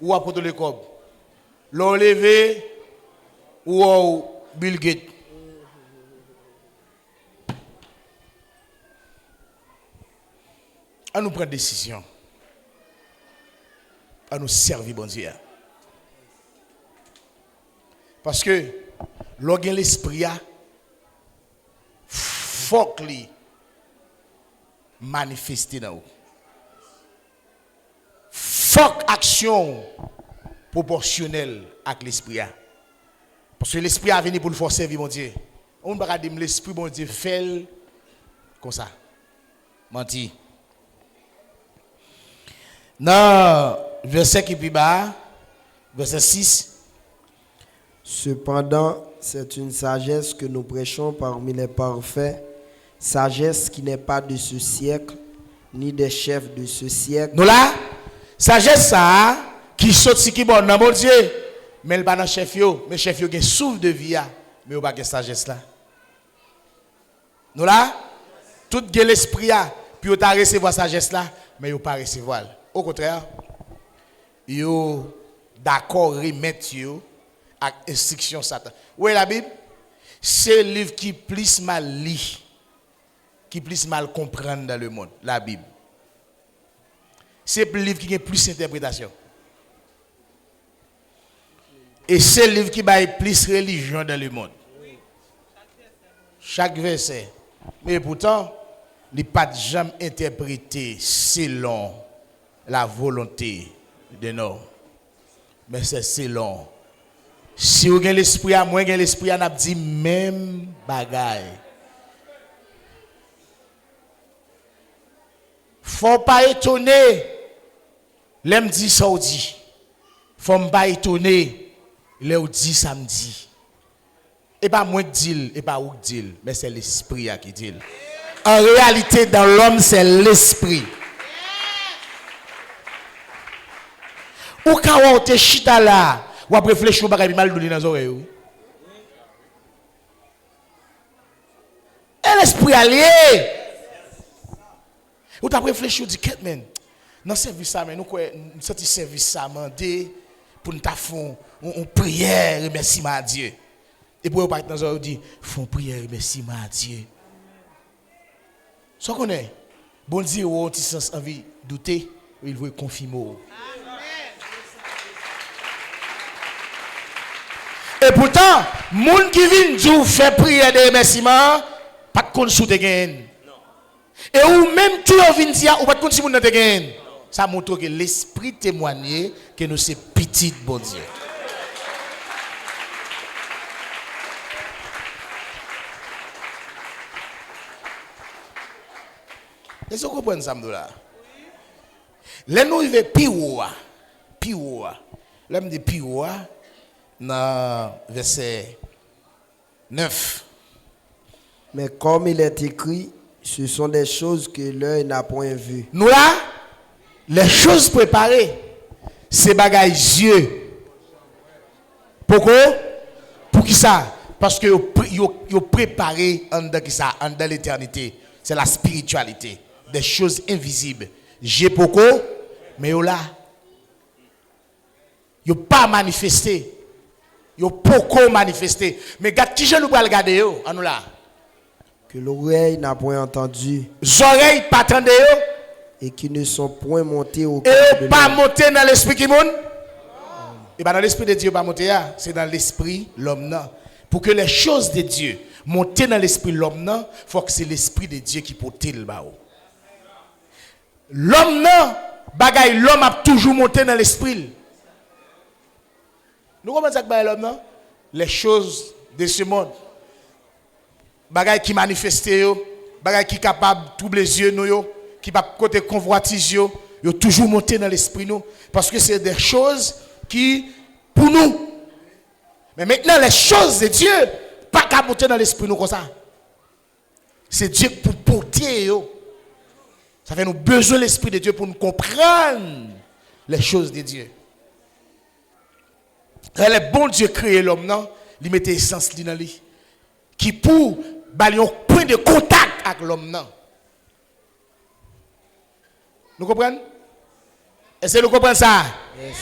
ou apporter le corps. L'on levé, ou Bill Gates. À nous prendre décision. À nous servir, bon Dieu. Parce que, lorsque l'esprit a, faut qu'il manifeste dans vous. Faut action proportionnelle avec l'esprit a. Parce que l'esprit a venu pour le faire servir, mon Dieu. On ne peut pas dire l'esprit, mon Dieu, fait comme ça. Menti. Non, verset qui est bas, verset 6. Cependant, c'est une sagesse que nous prêchons parmi les parfaits, sagesse qui n'est pas de ce siècle, ni des chefs de ce siècle. Nous là, sagesse ça, qui saute si qui bon, non, mon Dieu, mais il pas dans chef yo, mais chef yo qui souffre de vie, mais il pas de sagesse là. Nous là, tout l'esprit a, puis il t'a recevoir sagesse là, mais il pas recevoir. Au contraire, yo d'accord remettre yo avec instruction Satan. Où est la Bible? C'est le livre qui plus mal lit, qui plus mal comprendre dans le monde, la Bible. C'est le livre qui a plus d'interprétation. Et c'est le livre qui a plus religion dans le monde. Chaque verset. Mais pourtant, il n'est pas jamais interprété selon la volonté de nous. Mais c'est selon. Si vous avez l'esprit à moi, l'esprit à n'a dit même bagaille. Faut pas étonner. L'aime dit ça ou dit. Faut pas étonner. L'aime dit samedi. Et pas moi qui dis, et pas où qui dit, mais c'est l'esprit qui dit. En réalité, dans l'homme, c'est l'esprit. Ou quand on te chita là, ou après réfléchir au bagage mal donné dans les oreilles. Et l'esprit allié. Ou t'as réfléchi, ou dit, qu'est-ce Dans ce service, mais nous avons service ça mandé pour nous faire une prière, remerciement à Dieu. Et pour vous parler dans ce dit, font prière, remerciement à Dieu. Ce qu'on est, bon Dieu, on a envie de douter, il veut confirmer. Et pourtant, les gens qui viennent dire faire prière de remerciement, pas de compte sous te gain. Et ou même tout le monde dire, ou pas de compte sous te gain. Ça montre que l'esprit témoigne que nous sommes petits, bon Dieu. Est-ce que vous comprenez ça, là? Les nous vivons pire. L'homme dit pire, dans verset 9. Mais comme il est écrit, ce sont des choses que l'œil n'a point vues. Nous là, les choses préparées, c'est bagaille Dieu. Pourquoi? Pour qui ça? Parce que vous préparé en dans l'éternité. C'est la spiritualité. Des choses invisibles. J'ai pourquoi? Mais vous là, vous pas manifesté. Vous pourquoi manifesté. Mais regarde qui je nous pas regarder en nous là. Que l'oreille n'a point entendu. Les oreilles pas entendu. Et qui ne sont point montés au cœur de l'homme. Et pas monté dans l'esprit qui monte. Et bien dans l'esprit de Dieu pas monté, c'est dans l'esprit l'homme non. Pour que les choses de Dieu montent dans l'esprit l'homme non, faut que c'est l'esprit de Dieu qui porte le bas. L'homme non, bagaille l'homme a toujours monté dans l'esprit. Nous comment ça que l'homme non? Les choses de ce monde. Bagaille qui manifestent, bagaille qui capable de troubler les yeux nous, qui pas côté convoitise yo toujours monté dans l'esprit nous parce que c'est des choses qui pour nous. Mais maintenant les choses de Dieu pas qu'à monter dans l'esprit nous comme ça. C'est Dieu pour porter yo. Ça fait nous besoin de l'esprit de Dieu pour nous comprendre les choses de Dieu. Le bon Dieu créé l'homme non, il mettait essence dans lui qui pour bali un point de contact avec l'homme non. Nous comprenons? Est-ce que nous comprenons ça? Yes.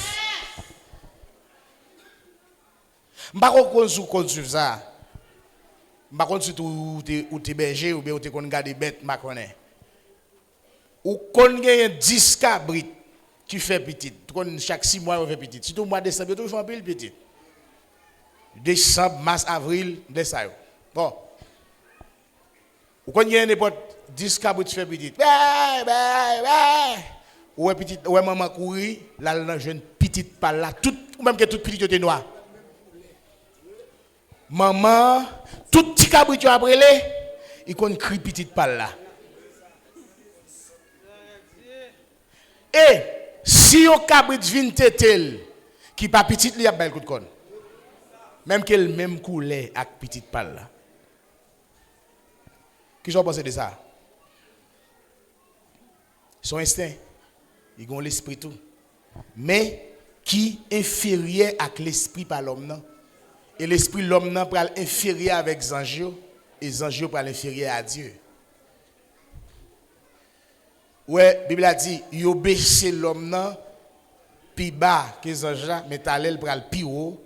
Je ne sais pas si vous ça. Je ne sais pas si vous êtes berger ou bien vous êtes gardé bête. Ou qu'on a 10 cabrit qui fait petit. Chaque 6 mois, on fait petit. Si tout le mois de décembre, vous faites petit. Décembre, mars, avril, décembre. Bon. Ou quand il y a n'importe 10 cabrit qui fait petit. Ou petit, ou maman courir, là, dans jeune petite par là, tout, ou même que toute petite était noire. Maman, tout petit cabrit tu as brûlé, il qu'on crie petite par là. Et si on cabrit vient tétel qui pas petite, il y a bel coup de conne. Même qu'elle même couleur avec petite par là. Qui j'en pense de ça? Son instinct, ils ont l'esprit tout. Mais qui inférieur avec l'esprit par l'homme non? Et l'esprit l'homme non pour inférieur avec les anges et les anges pour inférieur à Dieu. Ouais, la Bible a dit, il obéissait l'homme non plus bas que les anges mais t'allais pour le plus haut.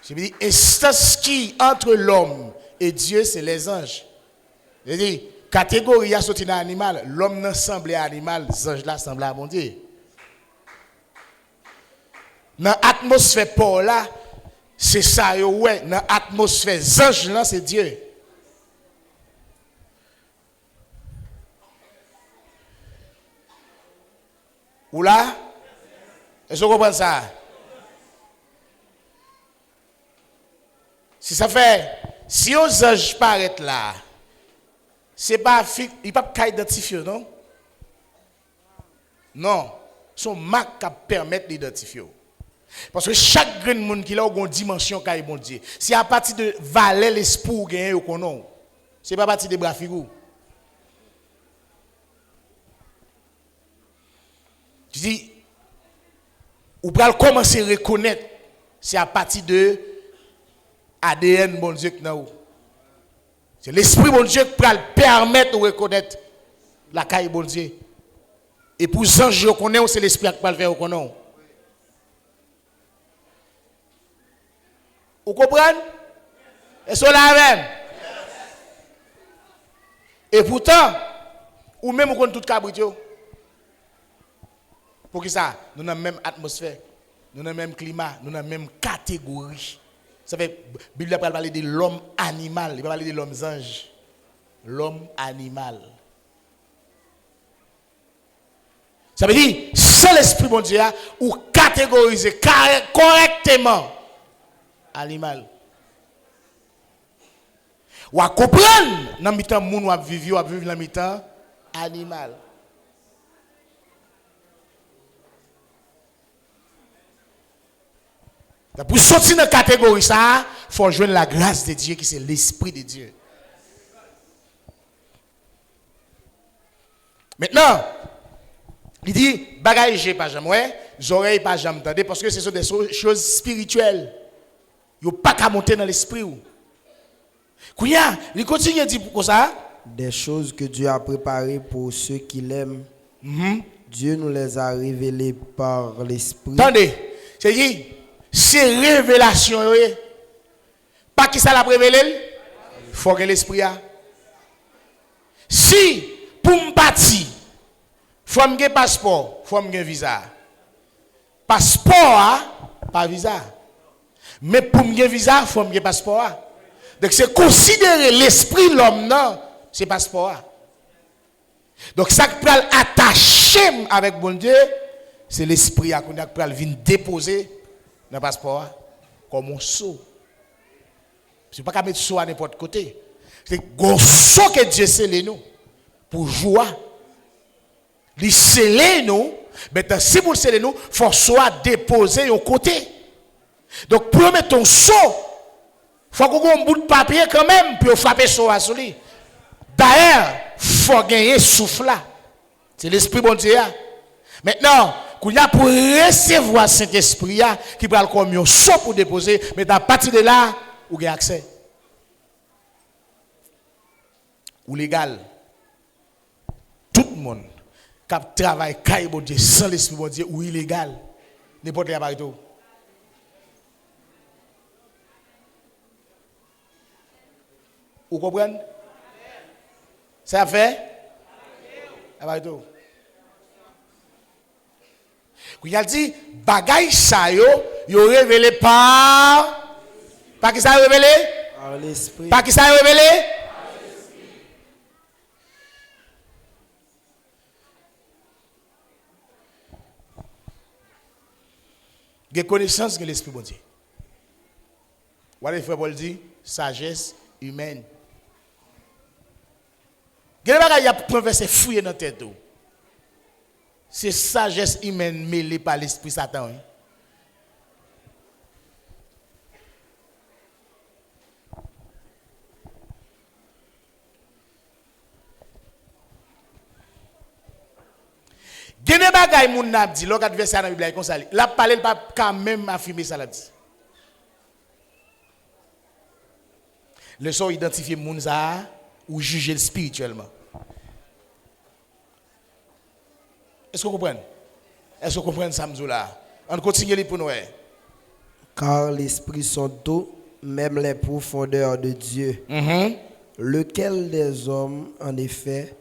Je veux dire, instance qui entre l'homme et Dieu, c'est les anges. Je veux dire, catégorie a sorti dans l'animal, l'homme n'a semblé animal, les anges là semblent à mon Dieu. Dans l'atmosphère pour là, c'est ça, ouais, dans l'atmosphère, les anges là, c'est Dieu. Ou là, est-ce que vous comprenez ça? Si ça fait, si aux anges paraissent là, c'est pas il ne peut pas identifier, non? Non. Son marque qui permet d'identifier. Parce que chaque grain de monde qui a une dimension qui est bon Dieu. C'est à partir de valer l'esprit gagner au konon. C'est pas à partir de bras figou. Je dis, ou pour commencer à reconnaître, c'est à partir de ADN bon Dieu qui n'a. C'est l'esprit bon Dieu qui va permettre de reconnaître la caille bon Dieu. Et pour les anges, c'est l'esprit qui va le faire. Vous comprenez? Est-ce que là même? Et pourtant, ou même vous connaissez tout cabrit. Pour qui ça? Nous avons la même atmosphère, nous avons le même climat, nous avons la même catégorie. Ça fait, la Bible va parler de l'homme animal, il va parler de l'homme ange. L'homme animal. Ça veut dire, c'est l'esprit bon Dieu ou catégoriser correctement animal. Ou à comprendre dans le temps moun ou à vivre dans le temps animal. Pour sortir dans la catégorie ça, il faut joindre la grâce de Dieu qui c'est l'esprit de Dieu. Maintenant, il dit, bagaille j'ai pas jamais, ouais, oreilles pas jamais entendre parce que ce sont des choses spirituelles. Il n'y a pas qu'à monter dans l'esprit. Kouya, il continue à dire pourquoi ça? Des choses que Dieu a préparées pour ceux qui l'aiment. Dieu nous les a révélées par l'esprit. Attendez, c'est révélation. Pas qui ça l'a révélé? Il faut que l'esprit a. Si, pour me partir, il faut que passeport, il faut que visa. Passeport, pas visa. Mais pour me visa, il faut que passeport. Donc c'est considérer l'esprit l'homme, non, c'est passeport. Donc ça qui peut attacher avec bon Dieu, c'est l'esprit qui peut venir déposer dans le passeport comme un sceau. C'est pas qu'à mettre sceau à n'importe côté. C'est un sceau que Dieu scellé nous pour jouer. Il scellé nous, mais si vous scellez nous, il faut soit déposer au côté. Donc pour mettre ton sceau, il faut qu'on ait un bout de papier quand même pour frapper sur lui. D'ailleurs, il faut gagner souffle là. C'est l'esprit bon Dieu. Maintenant, pour recevoir cet esprit qui va comme un sceau pour déposer, mais à partir de là, vous avez accès. Ou légal. Tout le monde qui travaille bon Dieu sans l'esprit bon Dieu ou illégal. N'importe quel appareil. Vous comprenez? Ça fait? Il a dit, bagay sa yo révélé par qui ça révélé? Par l'esprit. Par qui ça révélé? Par l'esprit. Des connaissances que l'esprit bon Dieu. Voilà le frère Paul dit, sagesse humaine. Il y a un verset fouillé dans la tête. C'est sagesse humaine mêlée par l'esprit Satan. Il y a des bagages qui ont dit, lorsque verset dans la Bible, comme ça, la parole ne pas quand même affirmer ça. Le son identifier les gens ou juger spirituellement. Est-ce que vous comprenez? Est-ce que vous comprenez ça, là? On continue pour nous. Car l'esprit sont tout, même les profondeurs de Dieu. Lequel des hommes, en effet,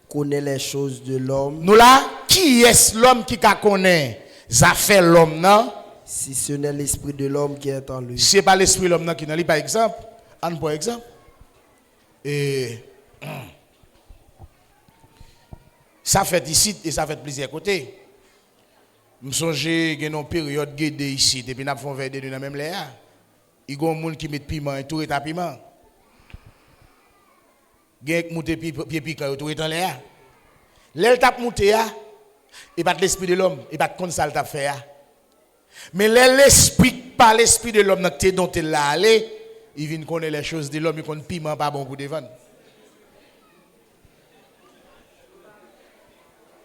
connaît les choses de l'homme? Nous là, qui est l'homme qui connaît les affaires de l'homme, non? Si ce n'est l'esprit de l'homme qui est en lui. Si ce n'est pas l'esprit de l'homme qui est en lui, par exemple, par exemple. Et ça fait ici et ça fait plusieurs côtés. Je me songe qu'il y a une période guédée ici, depuis que nous avons fait des deux dans la même léa. Il y a des gens qui mettent piment et tout est à piment. Il y a des gens qui mettent pied piquant et tout est en léa. L'elle tape monté, et pas l'esprit de l'homme, et pas comme ça le tape fait. Mais l'esprit, par l'esprit de l'homme dont il l'a allé, il vient connaître les choses de l'homme, il connaît piment pas bon pour défendre.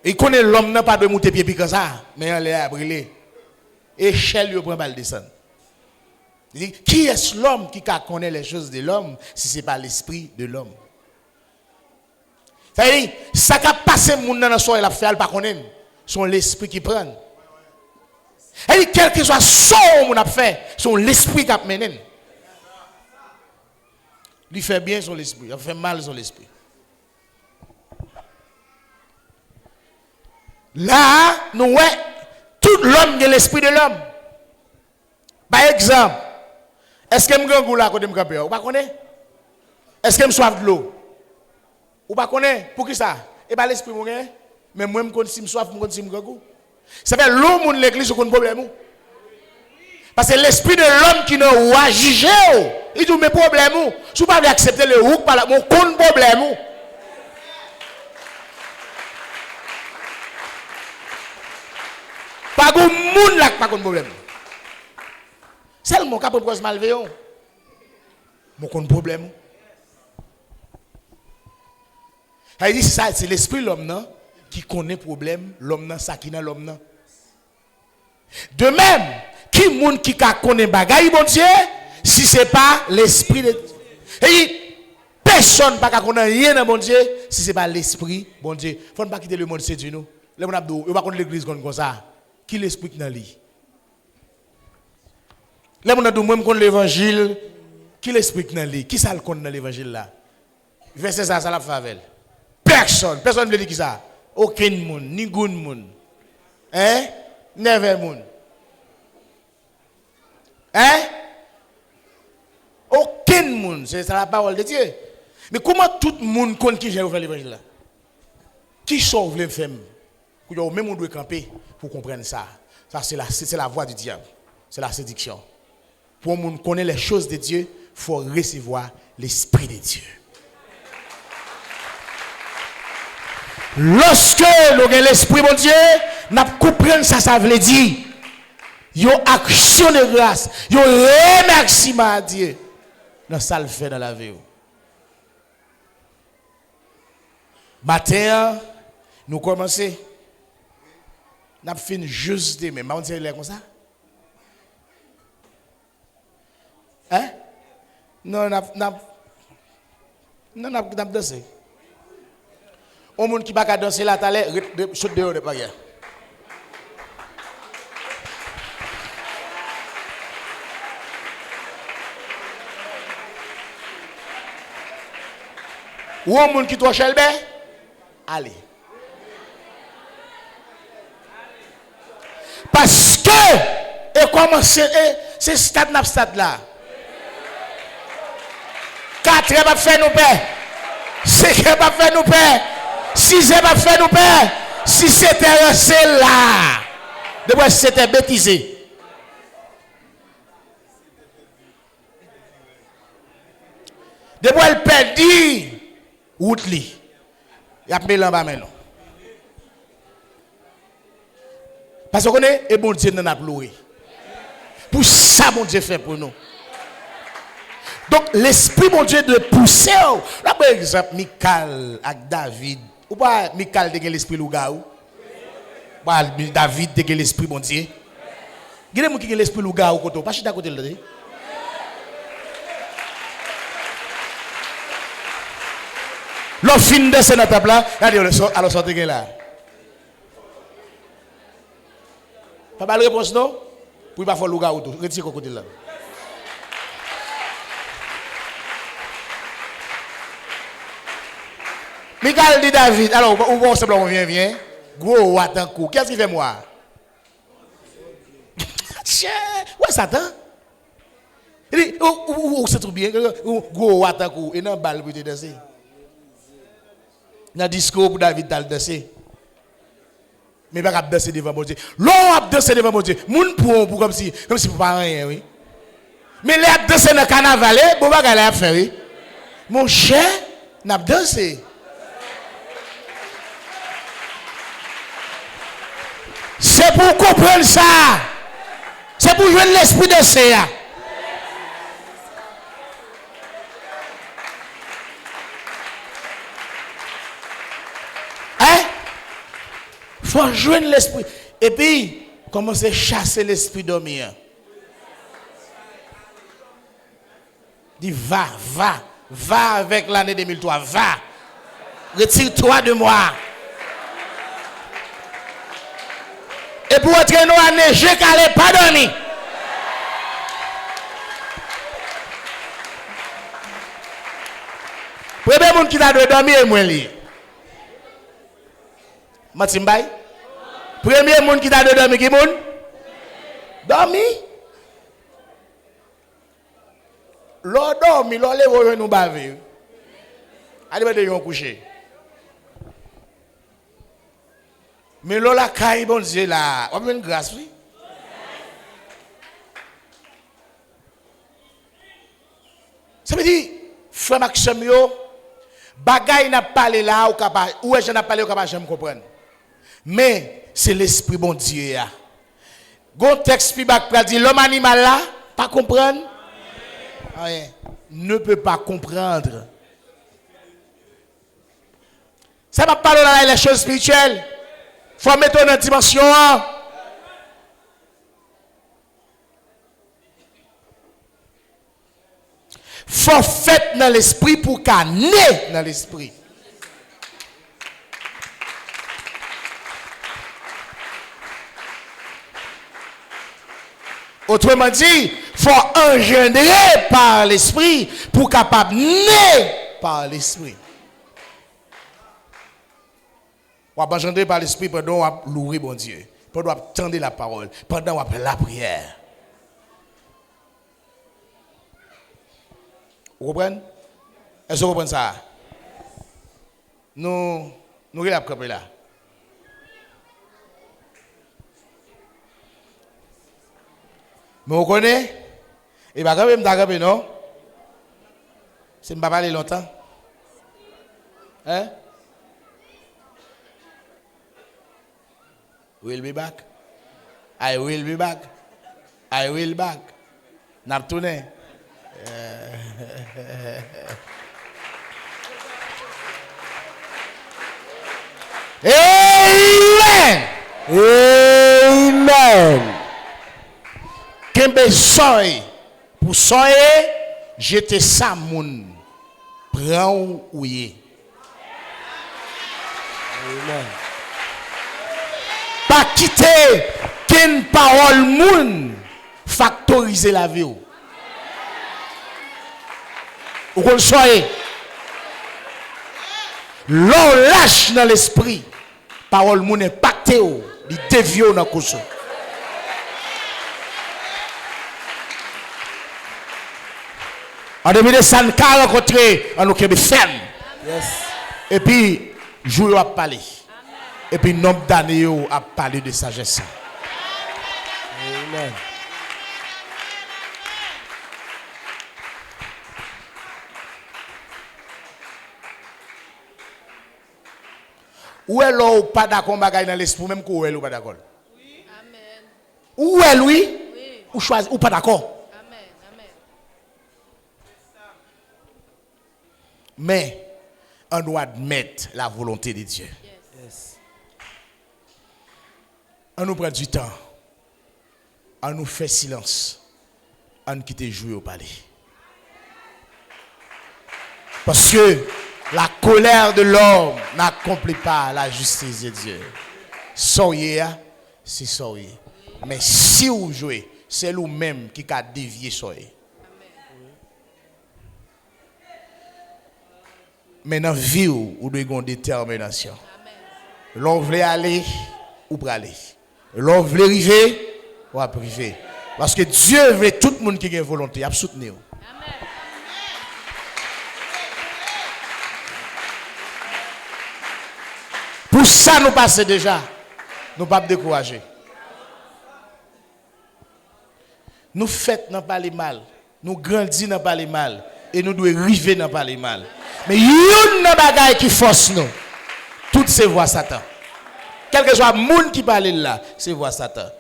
Il connaît l'homme n'a pas de monter pied comme ça, mais il est brûlé. Échelle il prend mal descendre. Il dit qui est l'homme qui connaît les choses de l'homme si ce n'est pas l'esprit de l'homme? Ça veut dire ça qui a passé monde dans la soirée la fait pas connaître son l'esprit qui prend. Et quel que soit son qu'on a fait, son l'esprit qui a mené. Lui fait bien son esprit, il fait mal son esprit. Là, nous voyons tout l'homme de l'esprit de l'homme. Par exemple, est-ce que je suis là quand je suis là? Vous ne connaissez pas? Est-ce que je suis soif de l'eau? Vous ne connaissez pas? Pour qui ça? Et bien l'esprit, mais moi, je suis soif, je suis soif. Ça fait l'eau de l'église, c'est un problème. Parce que l'esprit de l'homme qui ne va juger, il dit mes problèmes. Si vous ne pouvez pas accepter le roux, mon compte problème. Pas de monde là, pas de problème. C'est le mot qui a proposé malveillant. Mon compte problème. Il dit ça, c'est l'esprit de l'homme qui connaît le problème, l'homme ça qui n'a l'homme. De même, qui monde qui connaît bagaille bon Dieu, si c'est pas l'esprit de Dieu. Et personne ne peut connaître rien dans bon Dieu si c'est pas l'esprit bon Dieu. Il ne faut pas quitter le monde séduit nous. Le monde abdou, il va connaître l'église comme ça. Qui l'explique dans lui? Le monde abdou même connaît l'évangile, qui l'explique dans lui? Qui ça le connaît dans l'évangile là? Verset ça la favelle. Personne ne veut dire qui ça. Aucun monde, ni good monde. Hein? Never monde. Hein? Aucun monde, c'est la parole de Dieu. Mais comment tout le monde connaît qui j'ai ouvert l'évangile là? Qui sauve les femmes? Même on doit camper pour comprendre ça. Ça c'est la voie du diable. C'est la séduction. Pour qu'on connaisse les choses de Dieu, il faut recevoir l'esprit de Dieu. Lorsque nous avons l'esprit de Dieu, nous comprenons ça veut dire. Yo action de grâce, yo remerciement à Dieu. Dans ça le fait dans la vie. Matin, nous commençons. Nous avons fini juste demain. Mais on dit comme ça? Hein? Non, nous avons dansé. Au monde qui ne peut pas danser là, tu saute dehors de pas. Ou un monde qui doit chelbe, allez. Parce que, et comment c'est stade là. 4 va faire nous paix. 5 va faire nous paix. 6 va faire nous paix. Si c'était c'est là. Depuis c'était bêtisé. Depuis elle perdit. Route li. Y a mis là-bas maintenant. Parce qu'on est et bon Dieu n'en a pleuré. Pour ça mon Dieu fait pour nous. Donc l'esprit mon Dieu de pousser. Là par exemple Michal avec David. Ou pas Michal de l'esprit louga ou? Pas David de l'esprit mon Dieu. Gade moun qui l'esprit louga ou côté pas chita côté là. Le fin de cette table là, alors sortez là. Pas de réponse non? Pour pas faire le gars autour. Retire côté là. Michael dit David, alors où on se vient. Gros watankou. Qu'est-ce qu'il fait moi? Ouais, Satan. Il dit, où c'est trop bien. Gros watankou. Et non, balle pour te danser. Dans le discours pour David dans le danser. Mais pas danser devant mon Dieu. L'on a dansé devant mon Dieu. Moun pour comme si pour pas rien, oui. Mais les a dansé dans le carnaval, bon bagay la faire, oui. Mon cher, n'a dansé. C'est pour comprendre ça. C'est pour jouer l'esprit de ça. Il faut joindre l'esprit. Et puis, commencer à chasser l'esprit dormir. Dis, va avec l'année 2003, va. Retire-toi de moi. Et pour entrer nous à neiger, qu'elle pas dormi. Premier monde qui t'a dormir, moi li. Matimbay. Premier monde qui t'a dormi, qui monde? Dormi. L'on dormi, l'on lève nous baver. Allez de yon coucher. Mais l'on la caille bon Dieu là, on a une grâce oui. Ça veut dire frère Maxime yo bagay n'a parlé là ou capable ou je n'a parlé ou capable jamais comprendre. Mais c'est l'esprit bon Dieu là. Gon texte pi bak pral dit l'homme animal là pas comprendre. Rien. Ne peut pas comprendre. Ça va parler dans les choses spirituelles. Faut mettre dans une dimension. Faut faire dans l'esprit pour qu'à naître dans l'esprit. Autrement dit, faut engendrer par l'esprit pour capable naître par l'esprit. On va engendrer par l'esprit pendant qu'on va louer bon Dieu, pendant qu'on va tendre la parole, pendant qu'on va faire la prière. Vous comprenez? Est-ce que vous comprenez ça? Nous regardons là. Mais vous connaissez? Et bien, quand même, non? C'est ne pas parler longtemps. Hein? We'll be back. I will be back. I will back. N'a tourné. Amen. Amen. Kembe soy pour soyer jeter ça moun prend ouye. Amen. Pas quitter qu'une parole moun factoriser la vie. Ou qu'on soyez. L'on lâche dans l'esprit. Parole moun impacté ou, li dévio dans cause. En début de ça, nous avons rencontré en nous ferme. Yes. Et puis, jour a parlé. Et puis, nombre d'années a parlé de sagesse. Amen. Où est l'eau pas d'accord bagaille dans l'esprit même où est l'eau pas d'accord? Oui. Amen. Où est lui? Oui. Ou choisi ou pas d'accord? Amen. Amen. Mais on doit admettre la volonté de Dieu. Yes. On nous prend du temps. On nous fait silence. On quitte jouer au palais. Parce que la colère de l'homme n'accomplit pas la justice de Dieu. Soyez, c'est soyez. Mais si vous jouez, c'est vous-même qui a dévié soyez. Mais dans la vie, vous devez avoir une détermination. L'on veut aller, ou pour aller. L'on veut arriver, ou à priver. Parce que Dieu veut tout le monde qui a une volonté, à soutenir. Pour ça, nous passons déjà. Nous ne pouvons pas décourager. Nous faisons dans pas les mal. Nous grandissons dans pas les mal. Et nous devons arriver dans pas les mal. Mais il y a une bagaille qui force nous. Toutes ces voix Satan. Quel que soit le monde qui parle là, c'est voix Satan.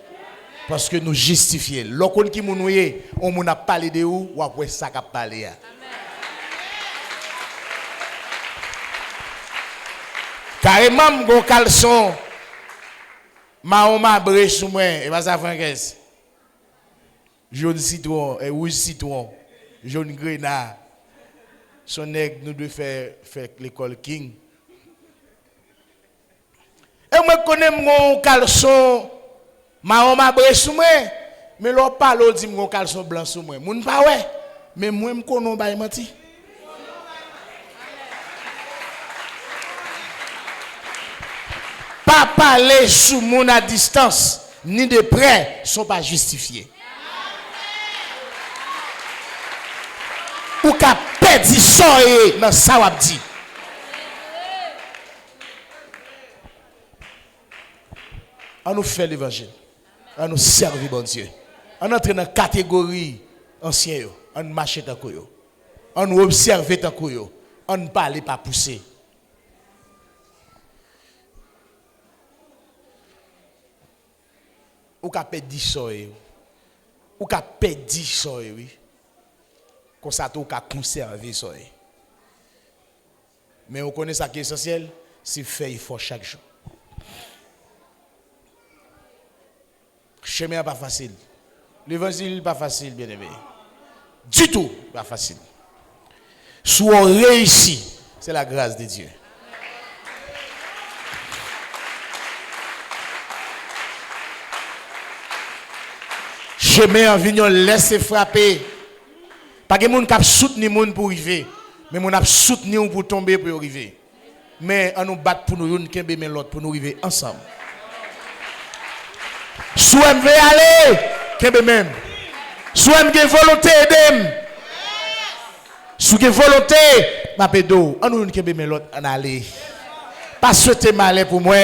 Parce que nous justifions. Lorsqu'on qui nous on a parlé de où, ou après ça qu'a parlé. Carrément, mon caleçon, ma brèche sous moi, et pas ça francaise. Jaune citron, et rouge citron, jaune grenade. Son nègre nous devons faire l'école King. Et moi, je connais mon caleçon Ma mabre sou moi, mais l'on parle on dit mon caleçon blanc sou moi. Moun pas ouais, mais moi me connais ba menti. Pas parler sous moun à distance ni de près sont pas justifiés. Ou ka perdre soye dans ça wap di. On nous fait l'évangile. On nous servir bon Dieu. On entre dans la catégorie ancien, on marche tant que yo. On nous observe tant que yo. On ne parle pas pousser. Ou ka perdre soye. Ou ka perdre soye oui. Comme ça ou ka conserver soye. Mais on connaît ça qui est essentiel, c'est faire effort chaque jour. Chemin pas facile. L'évangile pas facile, bien aimé. Du tout pas facile. Si on réussit, c'est la grâce de Dieu. Chemin en vignon laisse frapper. Pas que moun k'ap soutenir moun pour arriver, mais moun ap soutenir pour tomber pour arriver. Mais on nous bat pour nous yon kembe mais l'autre pour nous arriver ensemble. Soit me veut aller, kembe même. Soit me gen volonté edem. Sou gen volonté, m'a pédo, on nous kembe mais l'autre en aller. Pas souhaiter malheur pour moi,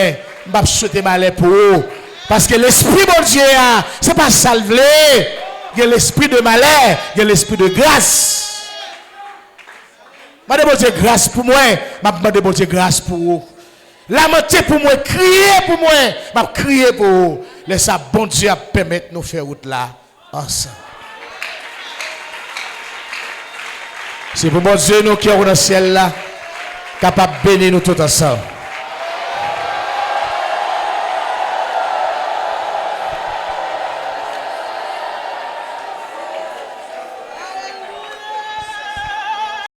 pas souhaiter malheur pour vous. Parce que l'esprit bon Dieu, c'est pas salvé. Il y a l'esprit de malheur, il y a l'esprit de grâce. Je demande Dieu grâce pour moi, je demande Dieu grâce pour vous. Lamenter pour moi, crier pour moi, je crier pour vous. Laissez bon Dieu permettre de nous faire route là ensemble. C'est pour bon Dieu nous qui sommes dans le ciel là, capable de bénir nous tous ensemble.